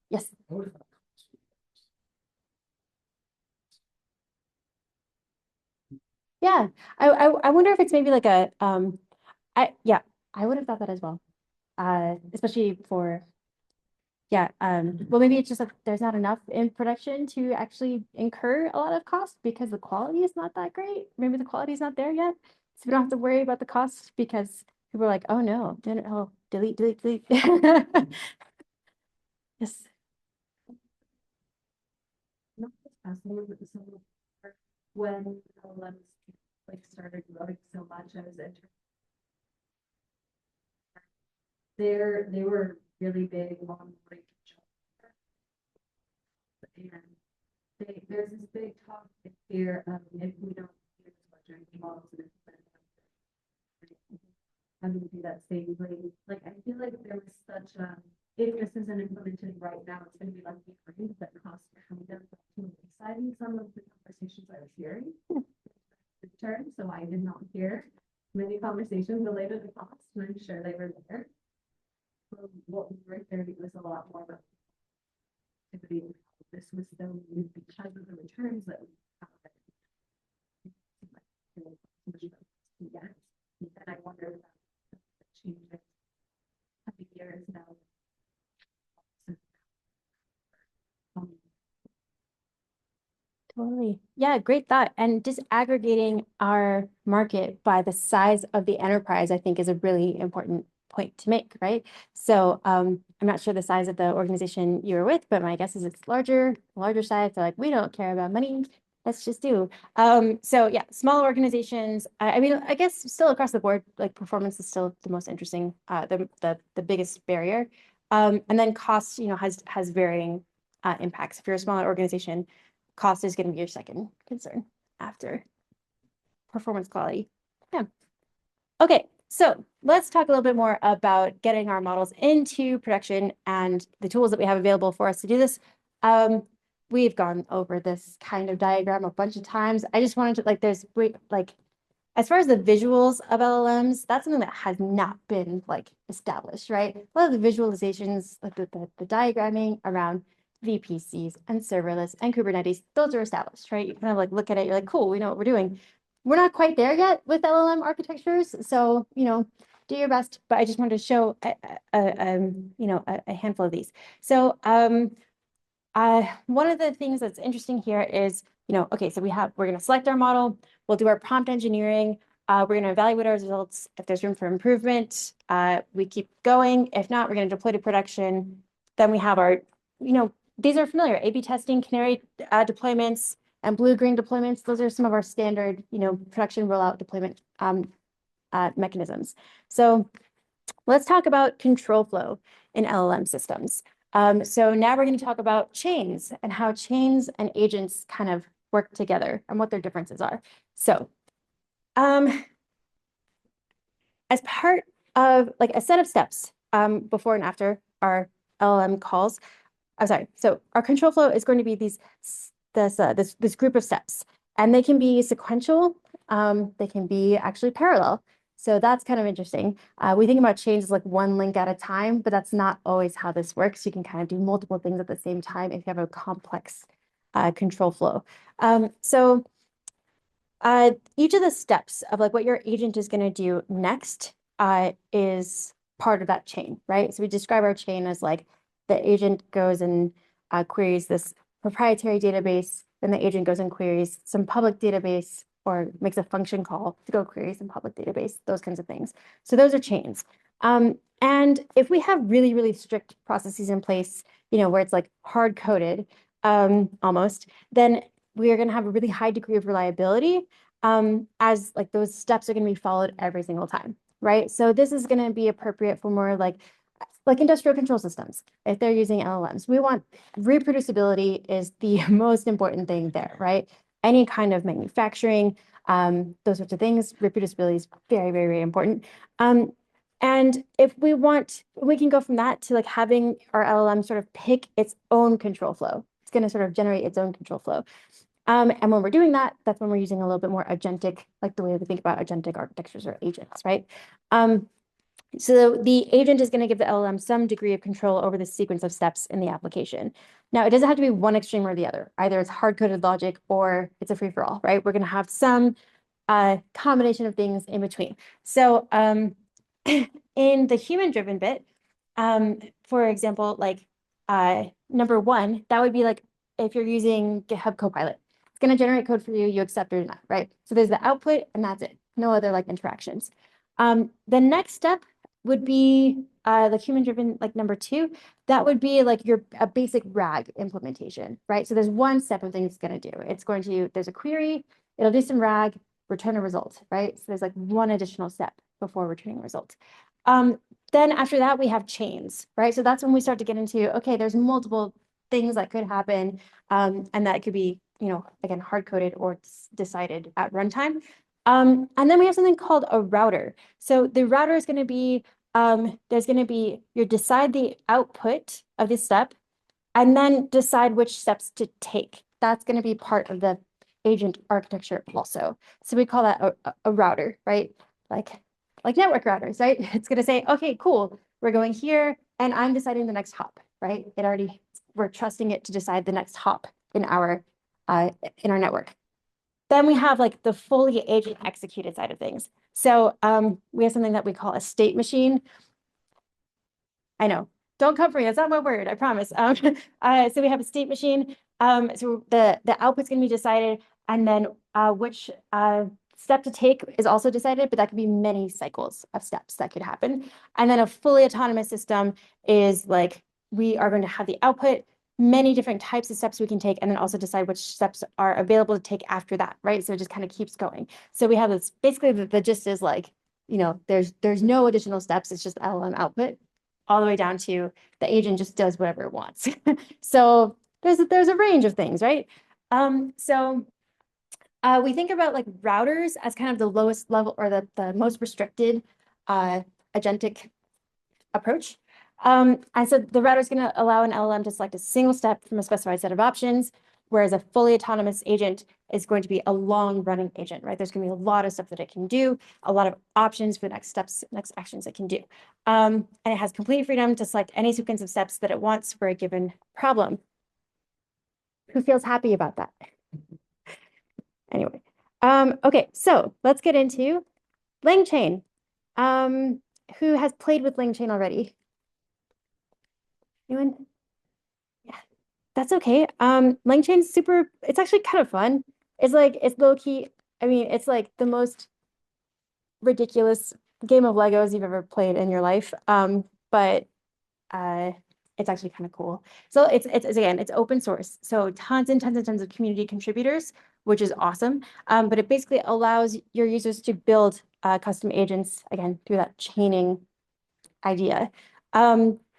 Yes. What if that comes with Yeah. I wonder if it's maybe like a yeah, I would have thought that as well. Especially for yeah, well maybe it's just that there's not enough in production to actually incur a lot of cost because the quality is not that great. Maybe the quality is not there yet. So we don't have to worry about the cost because people are like, oh no, no, no, oh, delete, delete, delete. Yes. Not just fascinating, but some of when LLMs like started growing so much, I was interested. They were really big on like and there's this big talk here if we don't use large models and I'm gonna do that same way. Like I feel like there was such a if this isn't implemented right now, it's gonna be like behind that costs are coming down to exciting some of the conversations I was hearing. The term, so I did not hear many conversations related to cost, and I'm sure they were there. What we were hearing was a lot more about activity and how this was so new because of the returns that we have. Yes, and I wonder about the changes of the years now. Um, Totally. Yeah, great thought. And disaggregating our market by the size of the enterprise, I think, is a really important point to make, right? So I'm not sure the size of the organization you were with, but my guess is it's larger size. They're like, we don't care about money. Let's just do. So yeah, small organizations. I mean, I guess still across the board, like performance is still the most interesting, the biggest barrier. And then cost, has varying impacts. If you're a smaller organization, cost is going to be your second concern after performance quality. Yeah. Okay, so let's talk a little bit more about getting our models into production and the tools that we have available for us to do this. We've gone over this kind of diagram a bunch of times. I just wanted to as far as the visuals of LLMs, that's something that has not been established, right? A lot of the visualizations, like the diagramming around VPCs and serverless and Kubernetes, those are established, right? You kind of look at it, you're like, cool, we know what we're doing. We're not quite there yet with LLM architectures, so do your best. But I just wanted to show a handful of these. So one of the things that's interesting here is, okay, so we're going to select our model, we'll do our prompt engineering, we're going to evaluate our results. If there's room for improvement, we keep going. If not, we're going to deploy to production. Then we have our, these are familiar, A/B testing, canary deployments, and blue-green deployments. Those are some of our standard, production rollout deployment mechanisms. So let's talk about control flow in LLM systems. So now we're going to talk about chains and how chains and agents kind of work together and what their differences are. So as part of a set of steps before and after our LLM calls, I'm sorry. So our control flow is going to be this group of steps, and they can be sequential. They can be actually parallel. So that's kind of interesting. We think about chains as like one link at a time, but that's not always how this works. You can kind of do multiple things at the same time if you have a complex control flow. So each of the steps of like what your agent is going to do next is part of that chain, right? So we describe our chain as like the agent goes and queries this proprietary database, then the agent goes and queries some public database or makes a function call to go query some public database, those kinds of things. So those are chains. And if we have really, really strict processes in place, you know, where it's like hard coded almost, then we are going to have a really high degree of reliability as like those steps are going to be followed every single time, right? So this is going to be appropriate for more like industrial control systems if they're using LLMs. We want reproducibility is the most important thing there, right? Any kind of manufacturing, those sorts of things, reproducibility is very, very, very important. And if we want, we can go from that to like having our LLM sort of pick its own control flow. It's going to sort of generate its own control flow. And when we're doing that, that's when we're using a little bit more agentic, like the way we think about agentic architectures or agents, right? So the agent is going to give the LLM some degree of control over the sequence of steps in the application. Now, it doesn't have to be one extreme or the other. Either it's hard-coded logic or it's a free-for-all, right? We're going to have some combination of things in between. So in the human-driven bit, for example, like number one, that would be like if you're using GitHub Copilot. It's going to generate code for you, you accept or not, right? So there's the output and that's it. No other like interactions. The next step would be like human-driven, like number two, that would be like a basic RAG implementation, right? So there's one step of things it's going to do. It's going to, there's a query, it'll do some RAG, return a result, right? So there's like one additional step before returning a result. Then after that, we have chains, right? So that's when we start to get into, okay, there's multiple things that could happen, and that could be, you know, again, hard-coded or decided at runtime. And then we have something called a router. So the router is going to be, there's going to be, you decide the output of this step and then decide which steps to take. That's going to be part of the agent architecture also. So we call that a router, right? Like network routers, right? It's going to say, okay, cool, we're going here and I'm deciding the next hop, right? We're trusting it to decide the next hop in our network. Then we have like the fully agent executed side of things. So we have something that we call a state machine. I know, don't come for me, that's not my word, I promise. So we have a state machine. So the output's going to be decided, and then which step to take is also decided, but that could be many cycles of steps that could happen. And then a fully autonomous system is like, we are going to have the output, many different types of steps we can take, and then also decide which steps are available to take after that, right? So it just kind of keeps going. So we have this, basically the gist is like, you know, there's no additional steps, it's just LLM output, all the way down to the agent just does whatever it wants. So there's a range of things, right? We think about like routers as kind of the lowest level or the most restricted agentic approach. And so the router is going to allow an LLM to select a single step from a specified set of options, whereas a fully autonomous agent is going to be a long running agent, right? There's going to be a lot of stuff that it can do, a lot of options for next steps, next actions it can do. And it has complete freedom to select any sequence of steps that it wants for a given problem. Who feels happy about that? Anyway, okay, so let's get into LangChain. Who has played with LangChain already? Anyone? Yeah, that's okay. LangChain's super, it's actually kind of fun. It's like, it's low key. I mean, it's like the most ridiculous game of Legos you've ever played in your life. But it's actually kind of cool. So it's again, it's open source. So tons and tons and tons of community contributors, which is awesome. But it basically allows your users to build custom agents, again, through that chaining idea.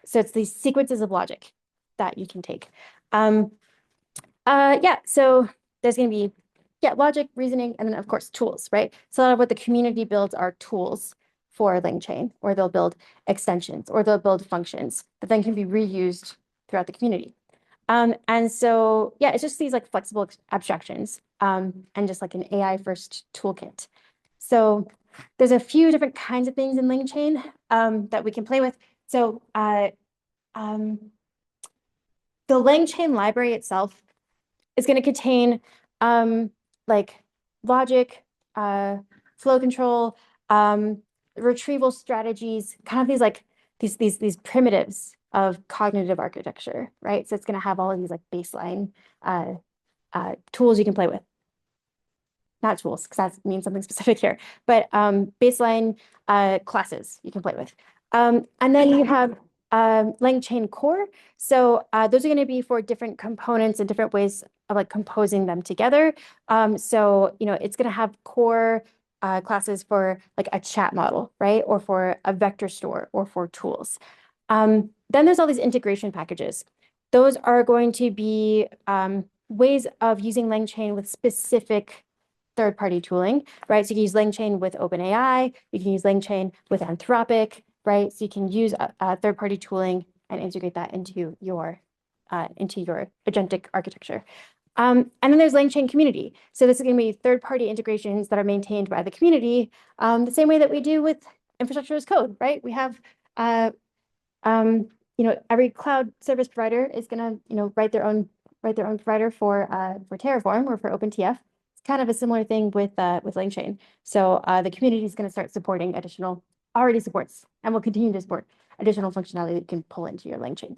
So it's these sequences of logic that you can take. Yeah, so there's going to be, yeah, logic, reasoning, and then of course tools, right? So a lot of what the community builds are tools for LangChain, or they'll build extensions, or they'll build functions that then can be reused throughout the community. And so, yeah, it's just these like flexible abstractions and just like an AI first toolkit. So there's a few different kinds of things in LangChain that we can play with. So the LangChain library itself is going to contain like logic, flow control, retrieval strategies, kind of these like these primitives of cognitive architecture, right? So it's going to have all of these like baseline tools you can play with. Not tools, because that means something specific here, but baseline classes you can play with. And then you have LangChain core. So those are going to be for different components and different ways of like composing them together. So, it's going to have core classes for like a chat model, right? Or for a vector store or for tools. Then there's all these integration packages. Those are going to be ways of using LangChain with specific third-party tooling, right? So you can use LangChain with OpenAI, you can use LangChain with Anthropic, right? So you can use third-party tooling and integrate that into your agentic architecture. And then there's LangChain community. So this is going to be third-party integrations that are maintained by the community, the same way that we do with infrastructure as code, right? We have every cloud service provider is going to write their own provider for Terraform or for OpenTF. It's kind of a similar thing with LangChain. So the community is going to start supporting already supports and will continue to support additional functionality that you can pull into your LangChain.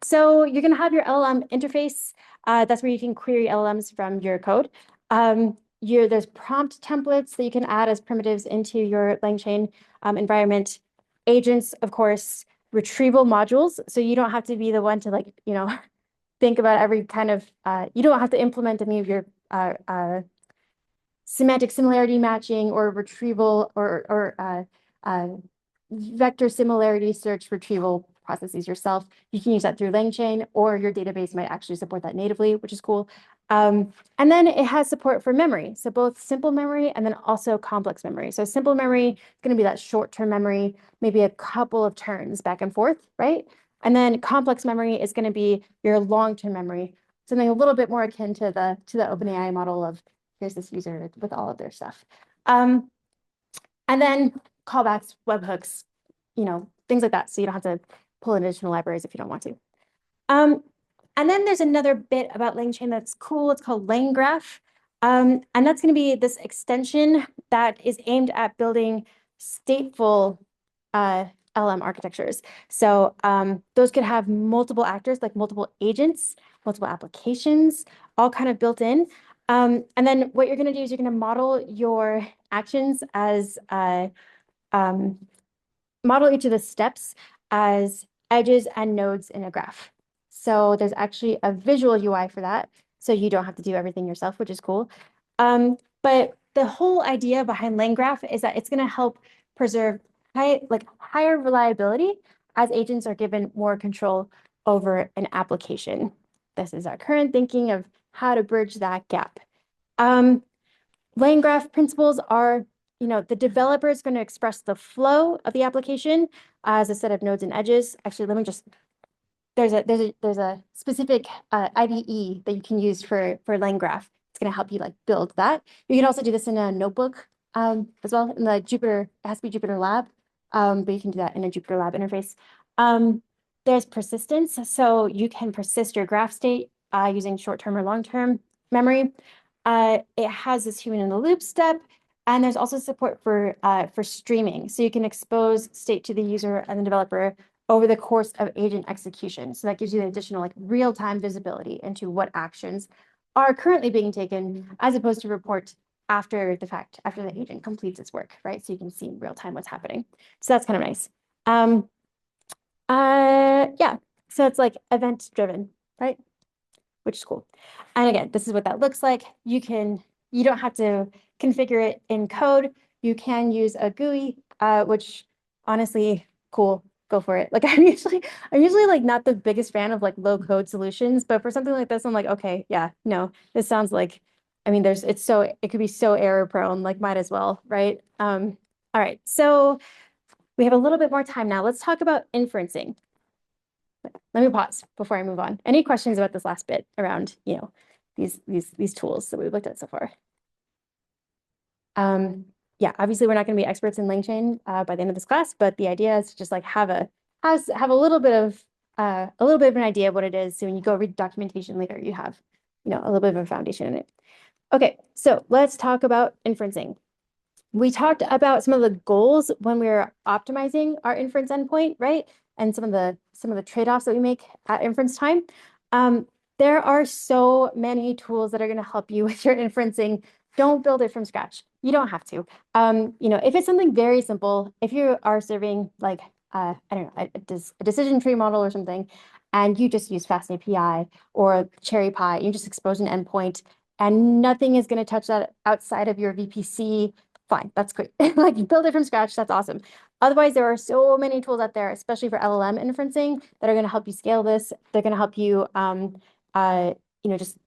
So you're going to have your LLM interface. That's where you can query LLMs from your code. There's prompt templates that you can add as primitives into your LangChain environment. Agents, of course, retrieval modules. So you don't have to be the one to think about every kind of, you don't have to implement any of your semantic similarity matching or retrieval or vector similarity search retrieval processes yourself. You can use that through LangChain, or your database might actually support that natively, which is cool. And then it has support for memory. So both simple memory and then also complex memory. So simple memory is going to be that short-term memory, maybe a couple of turns back and forth, right? And then complex memory is going to be your long-term memory, something a little bit more akin to the OpenAI model of here's this user with all of their stuff. And then callbacks, webhooks, things like that. So you don't have to pull in additional libraries if you don't want to. And then there's another bit about LangChain that's cool. It's called LangGraph. And that's going to be this extension that is aimed at building stateful LM architectures. So those could have multiple actors, like multiple agents, multiple applications, all kind of built in. And then what you're going to do is you're going to model your actions as model each of the steps as edges and nodes in a graph. So there's actually a visual UI for that. So you don't have to do everything yourself, which is cool. But the whole idea behind LangGraph is that it's going to help preserve higher reliability as agents are given more control over an application. This is our current thinking of how to bridge that gap. LangGraph principles are, the developer is going to express the flow of the application as a set of nodes and edges. Actually, let me just, there's a specific IDE that you can use for LangGraph. It's going to help you build that. You can also do this in a notebook as well in the Jupyter, it has to be Jupyter Lab, but you can do that in a Jupyter Lab interface. There's persistence, so you can persist your graph state using short-term or long-term memory. It has this human in the loop step, and there's also support for streaming. So you can expose state to the user and the developer over the course of agent execution. So that gives you the additional real-time visibility into what actions are currently being taken, as opposed to report after the fact, after the agent completes its work, right? So you can see in real time what's happening. So that's kind of nice. Yeah, so it's event driven, right? Which is cool. And again, this is what that looks like. You don't have to configure it in code. You can use a GUI, which honestly, cool, go for it. I'm usually not the biggest fan of low code solutions, but for something like this, I'm okay, yeah, no, this sounds it could be so error prone, might as well, right? All right, so we have a little bit more time now. Let's talk about inferencing. Let me pause before I move on. Any questions about this last bit around, these tools that we've looked at so far? Yeah, obviously we're not going to be experts in LangChain by the end of this class, but the idea is to just have a little bit of a little bit of an idea of what it is. So when you go read documentation later, you have, a little bit of a foundation in it. Okay, so let's talk about inferencing. We talked about some of the goals when we were optimizing our inference endpoint, right? And some of the trade-offs that we make at inference time. There are so many tools that are going to help you with your inferencing. Don't build it from scratch. You don't have to. If it's something very simple, if you are serving like I don't know, a decision tree model or something, and you just use Fast API or Cherry Pie, you just expose an endpoint, and nothing is going to touch that outside of your VPC. Fine, that's great. Like you build it from scratch, that's awesome. Otherwise, there are so many tools out there, especially for LLM inferencing, that are going to help you scale this. They're going to help you, just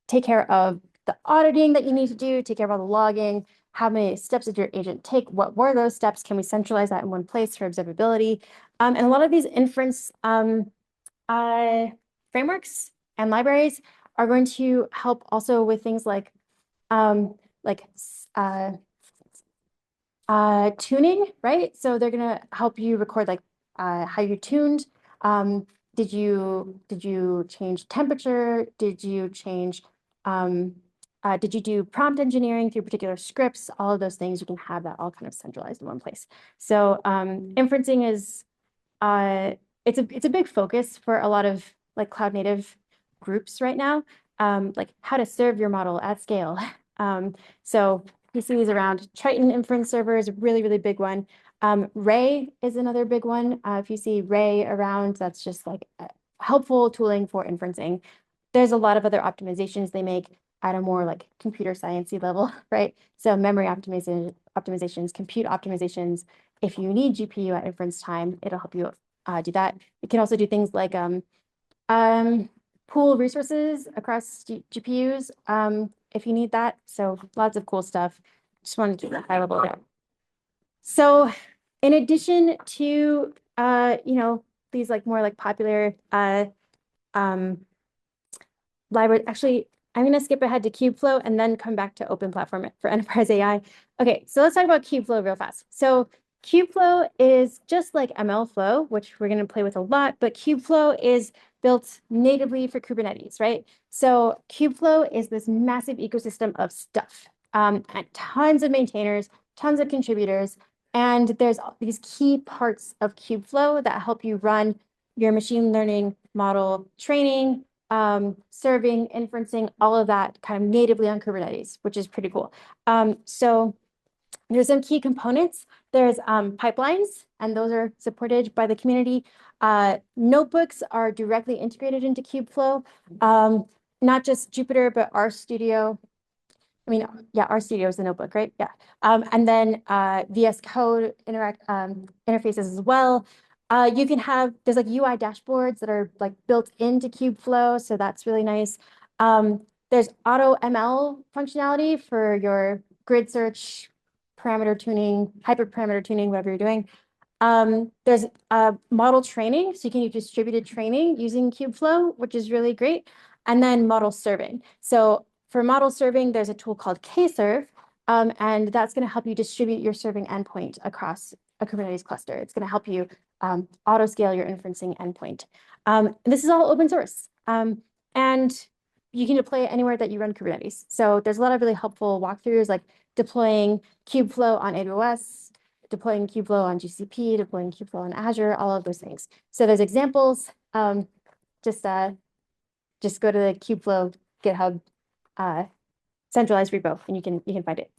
take care of the auditing that you need to do, take care of all the logging. How many steps did your agent take? What were those steps? Can we centralize that in one place for observability? And a lot of these inference frameworks and libraries are going to help also with things like like tuning, right? So they're gonna help you record like how you tuned. Did you change temperature? Did you do prompt engineering through particular scripts? All of those things, you can have that all kind of centralized in one place. So inferencing is it's a big focus for a lot of like cloud native groups right now. Like how to serve your model at scale. So you see these around. Triton inference server is a really, really big one. Ray is another big one. If you see Ray around, that's just like helpful tooling for inferencing. There's a lot of other optimizations they make at a more like computer sciencey level, right? So memory optimizations, compute optimizations. If you need GPU at inference time, it'll help you do that. You can also do things like pool resources across GPUs if you need that. So lots of cool stuff. Just wanted to keep it high level there. So in addition to these like more like popular libraries, actually I'm going to skip ahead to Kubeflow and then come back to Open Platform for Enterprise AI. Okay, so let's talk about Kubeflow real fast. So Kubeflow is just like MLflow, which we're going to play with a lot, but Kubeflow is built natively for Kubernetes, right? So Kubeflow is this massive ecosystem of stuff, and tons of maintainers, tons of contributors, and there's these key parts of Kubeflow that help you run your machine learning model training, serving, inferencing, all of that kind of natively on Kubernetes, which is pretty cool. So there's some key components. There's pipelines, and those are supported by the community. Notebooks are directly integrated into Kubeflow, not just Jupyter, but RStudio. I mean, yeah, RStudio is the notebook, right? Yeah. And then VS Code interfaces as well. You can have, there's like UI dashboards that are like built into Kubeflow, so that's really nice. There's auto ML functionality for your grid search, parameter tuning, hyperparameter tuning, whatever you're doing. There's model training, so you can use distributed training using Kubeflow, which is really great. And then model serving. So for model serving, there's a tool called Kserve, and that's going to help you distribute your serving endpoint across a Kubernetes cluster. It's going to help you auto scale your inferencing endpoint. This is all open source, and you can deploy it anywhere that you run Kubernetes. So there's a lot of really helpful walkthroughs, like deploying Kubeflow on AWS, deploying Kubeflow on GCP, deploying Kubeflow on Azure, all of those things. So there's examples. Just go to the Kubeflow GitHub centralized repo, and you can find it.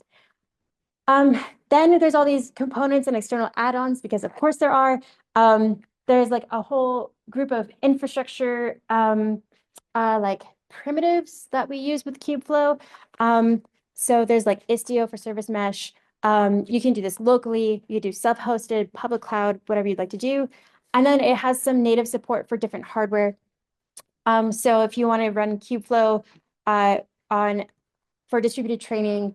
Then there's all these components and external add-ons, because of course there are. There's like a whole group of infrastructure like primitives that we use with Kubeflow. So there's like Istio for service mesh. You can do this locally. You do self-hosted, public cloud, whatever you'd like to do. And then it has some native support for different hardware. So if you want to run Kubeflow for distributed training,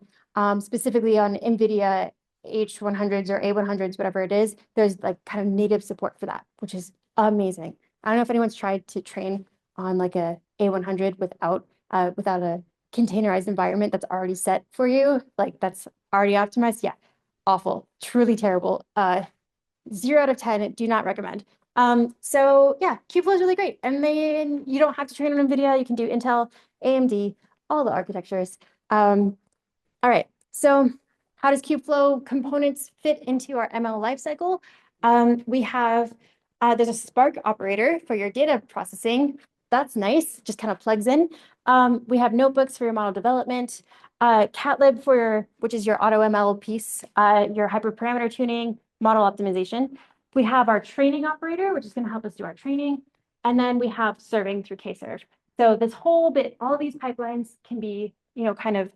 specifically on NVIDIA H100s or A100s, whatever it is, there's like kind of native support for that, which is amazing. I don't know if anyone's tried to train on like a A100 without a containerized environment that's already set for you, like that's already optimized. Yeah, awful, truly terrible. 0 out of 10, do not recommend. So yeah, Kubeflow is really great. And then you don't have to train on NVIDIA. You can do Intel, AMD, all the architectures. All right, so how does Kubeflow components fit into our ML lifecycle? We have, there's a Spark operator for your data processing. That's nice, just kind of plugs in. We have notebooks for your model development, Catlib for your, which is your auto ML piece, your hyperparameter tuning, model optimization. We have our training operator, which is going to help us do our training. And then we have serving through Kserve. So this whole bit, all these pipelines can be, kind of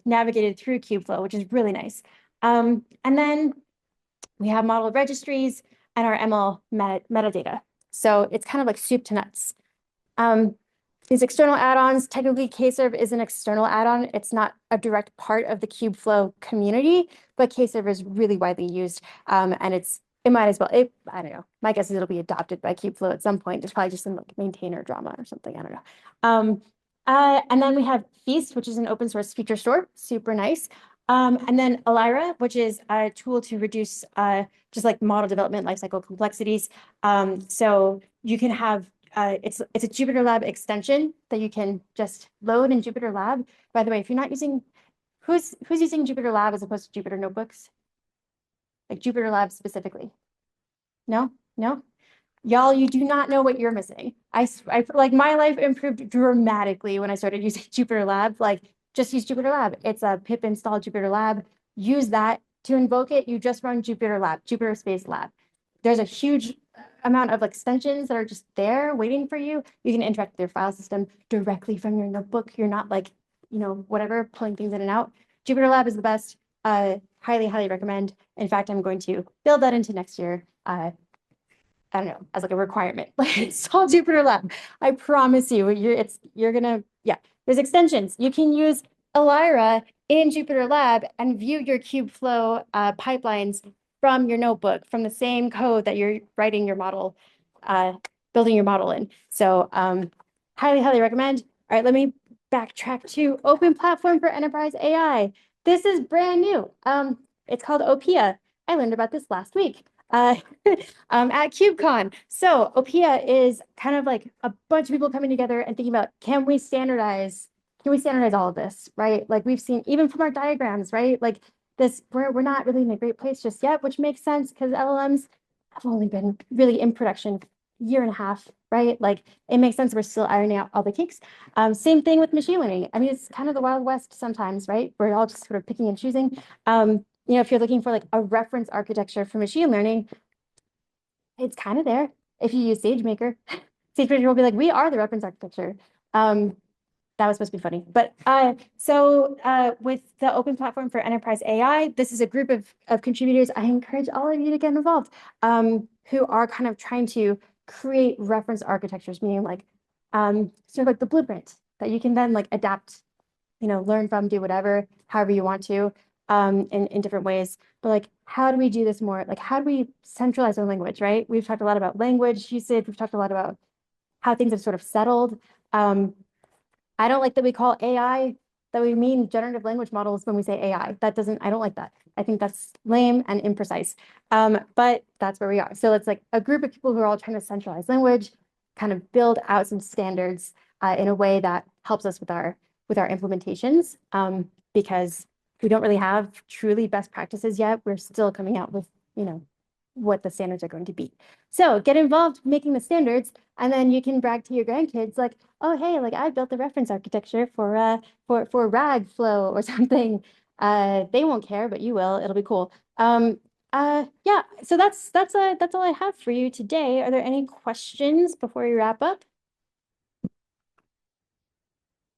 navigated through Kubeflow, which is really nice. And then we have model registries and our ML metadata. So it's kind of like soup to nuts. These external add-ons, technically Kserve is an external add-on. It's not a direct part of the Kubeflow community, but Kserve is really widely used. And it might as well, I don't know. My guess is it'll be adopted by Kubeflow at some point. There's probably just some like maintainer drama or something. I don't know. And then we have Feast, which is an open source feature store, super nice. And then Elira, which is a tool to reduce just like model development lifecycle complexities. So you can have it's a Jupyter Lab extension that you can just load in Jupyter Lab. By the way, if you're not using, who's using Jupyter Lab as opposed to Jupyter Notebooks? Like Jupyter Lab specifically? No? Y'all, you do not know what you're missing. I like my life improved dramatically when I started using Jupyter Lab. Like just use Jupyter Lab. It's a pip install Jupyter Lab. Use that to invoke it. You just run Jupyter Lab, Jupyter Space Lab. There's a huge amount of extensions that are just there waiting for you. You can interact with your file system directly from your notebook. You're not like, whatever, pulling things in and out. Jupyter Lab is the best. Highly recommend. In fact, I'm going to build that into next year. I don't know, as like a requirement. Like install Jupyter Lab. I promise you, you're gonna, yeah. There's extensions. You can use Elira in Jupyter Lab and view your Kubeflow pipelines from your notebook, from the same code that you're writing your model, building your model in. So highly recommend. All right, let me backtrack to Open Platform for Enterprise AI. This is brand new. It's called OPIA. I learned about this last week. At KubeCon. So OPIA is kind of like a bunch of people coming together and thinking about, can we standardize all of this, right? Like we've seen even from our diagrams, right? Like this, we're not really in a great place just yet, which makes sense because LLMs have only been really in production year and a half, right? Like it makes sense we're still ironing out all the kinks. Same thing with machine learning. I mean, it's kind of the Wild West sometimes, right? We're all just sort of picking and choosing. If you're looking for like a reference architecture for machine learning, it's kind of there. If you use SageMaker, SageMaker will be like, we are the reference architecture. That was supposed to be funny. But with the Open Platform for Enterprise AI, this is a group of contributors. I encourage all of you to get involved, who are kind of trying to create reference architectures, meaning like sort of like the blueprint that you can then like adapt, learn from, do whatever, however you want to, in different ways. But like, how do we do this more? Like, how do we centralize our language, right? We've talked a lot about language usage. We've talked a lot about how things have sort of settled. I don't like that we call AI, that we mean generative language models when we say AI. I don't like that. I think that's lame and imprecise. But that's where we are. So it's like a group of people who are all trying to centralize language, kind of build out some standards in a way that helps us with our implementations, because we don't really have truly best practices yet. We're still coming out with, what the standards are going to be. So get involved making the standards, and then you can brag to your grandkids like, oh, hey, like I built the reference architecture for RAG flow or something. They won't care, but you will. It'll be cool. Yeah, so that's all I have for you today. Are there any questions before we wrap up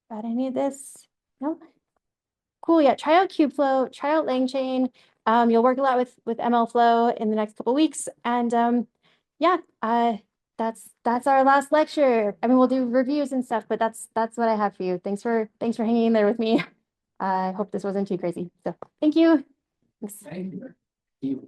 about any of this? No? Cool, yeah, try out Kubeflow, try out LangChain. You'll work a lot with MLflow in the next couple weeks. And yeah, that's our last lecture. I mean, we'll do reviews and stuff, but that's what I have for you. Thanks for hanging in there with me. I hope this wasn't too crazy. So thank you. Thanks. Thank you.